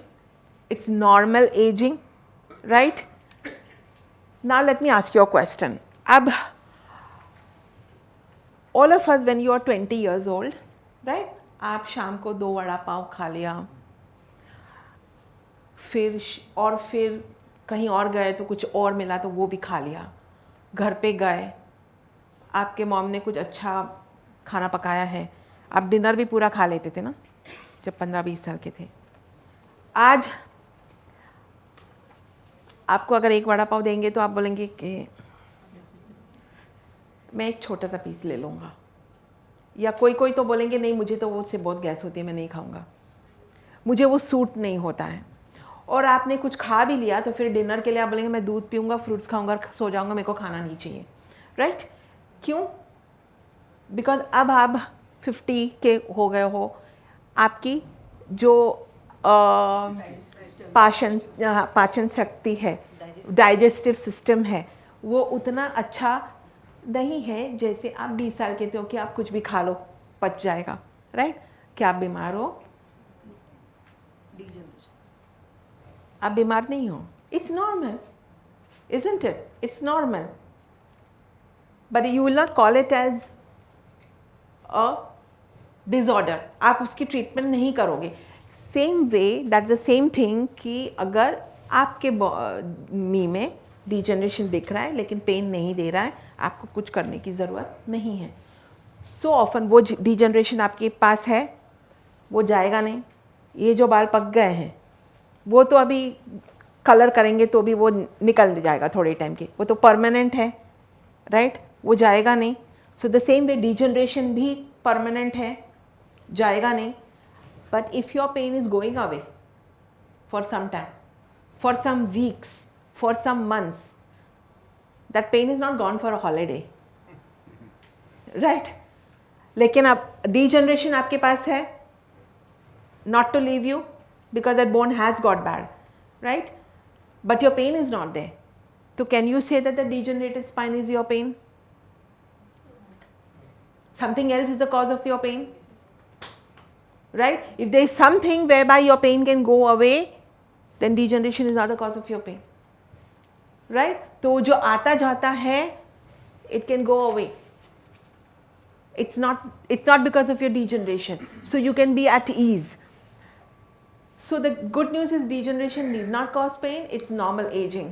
it's normal ageing, right? Now let me ask your question. अब all of us when you are 20 years old, right, आप शाम को 2 वड़ा पाव खा लिया, फिर कहीं और गए तो कुछ और मिला तो वो भी खा लिया, घर पे गए आपके मॉम ने कुछ अच्छा खाना पकाया है, आप डिनर भी पूरा खा लेते थे ना जब 15-20 साल के थे. आज आपको अगर 1 वड़ा पाव देंगे तो आप बोलेंगे कि मैं एक छोटा सा पीस ले लूँगा, या कोई तो बोलेंगे नहीं मुझे तो वो से बहुत गैस होती है, मैं नहीं खाऊंगा, मुझे वो सूट नहीं होता है. और आपने कुछ खा भी लिया तो फिर डिनर के लिए आप बोलेंगे मैं दूध पीऊँगा, फ्रूट्स खाऊंगा, सो जाऊँगा, मेरे को खाना नहीं चाहिए, राइट? क्यों? बिकॉज अब आप 50 के हो गए हो, आपकी जो पाचन शक्ति है, डाइजेस्टिव सिस्टम है, वो उतना अच्छा नहीं है जैसे आप 20 साल के थे हो कि आप कुछ भी खा लो पच जाएगा, राइट? क्या आप बीमार हो? आप बीमार नहीं हो. It's normal, isn't it? It's normal. but you will not call it as a disorder. आप उसकी ट्रीटमेंट नहीं करोगे. Same way that's the same thing कि अगर आपके नी में डिजेनरेशन दिख रहा है लेकिन पेन नहीं दे रहा है, आपको कुछ करने की ज़रूरत नहीं है. सो ऑफन वो डिजेनरेशन आपके पास है, वो जाएगा नहीं. ये जो बाल पक गए हैं वो तो अभी कलर करेंगे तो भी वो निकल जाएगा थोड़े टाइम के, वो तो परमानेंट है, राइट? वो जाएगा नहीं. So the same way degeneration भी परमानेंट है, जाएगा नहीं. But if your pain is going away for some time, for some weeks, for some months, that pain is not gone for a holiday, right? लेकिन अब degeneration आपके पास है, not to leave you because that bone has got bad, right? But your pain is not there. So can you say that the degenerated spine is your pain? Something else is the cause of your pain, right? If there is something whereby your pain can go away, then degeneration is not the cause of your pain, right? तो जो आता जाता है, it can go away. It's not because of your degeneration. So you can be at ease. So the good news is degeneration need not cause pain, it's normal aging.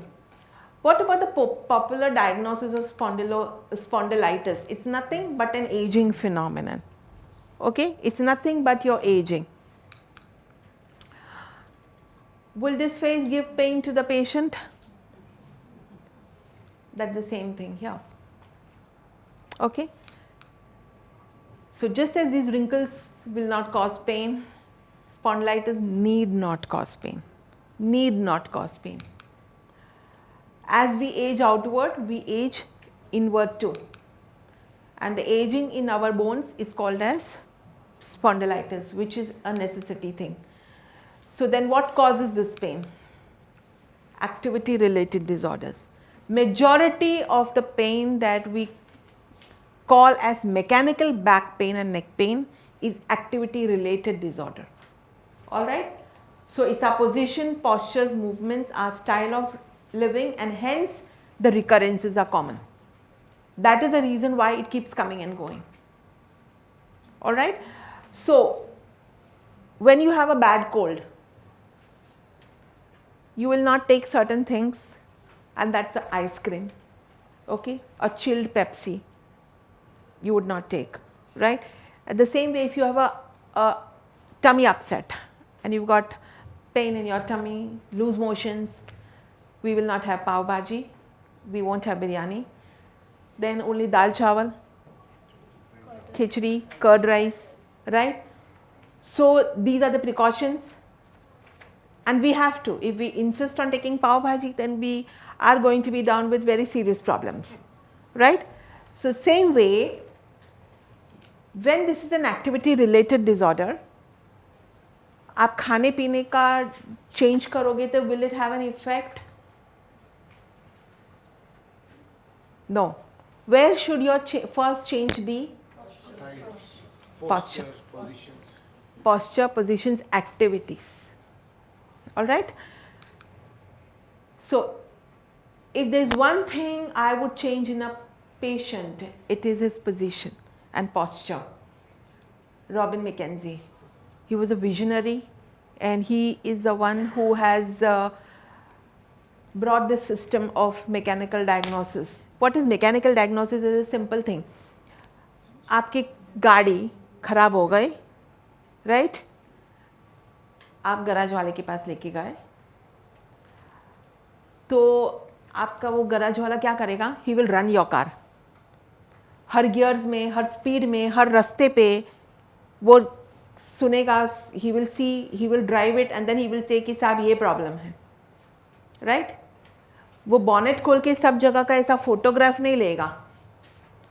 What about the popular diagnosis of spondylitis? It's nothing but an aging phenomenon. Okay, it's nothing but your aging. Will this phase give pain to the patient? That's the same thing here. Okay, so just as these wrinkles will not cause pain, spondylitis need not cause pain, need not cause pain. As we age outward, we age inward too. And the aging in our bones is called as spondylitis, which is a necessity thing. So then what causes this pain? Activity related disorders. Majority of the pain that we call as mechanical back pain and neck pain is activity related disorder. Alright, so it's our position, postures, movements, our style of living, and hence the recurrences are common. That is the reason why it keeps coming and going. Alright, so when you have a bad cold, you will not take certain things, and that's the ice cream, okay, a chilled Pepsi, you would not take, right? At the same way, if you have a tummy upset, and you've got pain in your tummy, loose motions, we will not have pav bhaji, we won't have biryani, then only dal chawal, khichdi, curd rice, right? So these are the precautions, and we have to. If we insist on taking pav bhaji, then we are going to be down with very serious problems, right? So same way, when this is an activity related disorder, आप खाने पीने का change करोगे तो will it have an effect? No. Where should your first change be? Posture. Posture, positions, activities. Alright? So, if there is one thing I would change in a patient, it is his position and posture. Robin McKenzie. He was a visionary, and he is the one who has brought this system of mechanical diagnosis. What is mechanical diagnosis? Is a simple thing. आपकी गाड़ी खराब हो गई, right? आप garage वाले के पास लेके गए, तो आपका वो गैराज वाला क्या करेगा? He will run your car. Her gears में, हर स्पीड में, हर रास्ते पे वो सुनेगा, he will see, he will drive it, and then he will say कि साहब ये प्रॉब्लम है, राइट? वो बॉनेट खोल के सब जगह का ऐसा फोटोग्राफ नहीं लेगा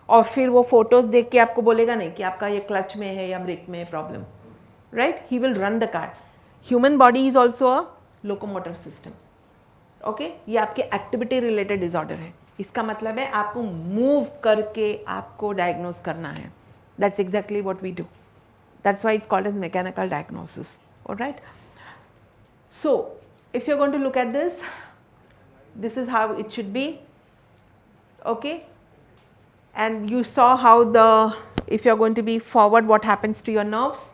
और फिर वो फोटोज देख के आपको बोलेगा नहीं कि आपका ये क्लच में है या ब्रेक में है problem, right? He will run the car. Human body is also a locomotor system. Okay, ये आपके एक्टिविटी रिलेटेड डिसऑर्डर है. इसका मतलब है आपको मूव करके आपको डायग्नोज करना है. That's exactly what we do. That's why it's called as mechanical diagnosis. All right. So, if you're going to look at this is how it should be. Okay. and you saw how the, if you're going to be forward, what happens to your nerves.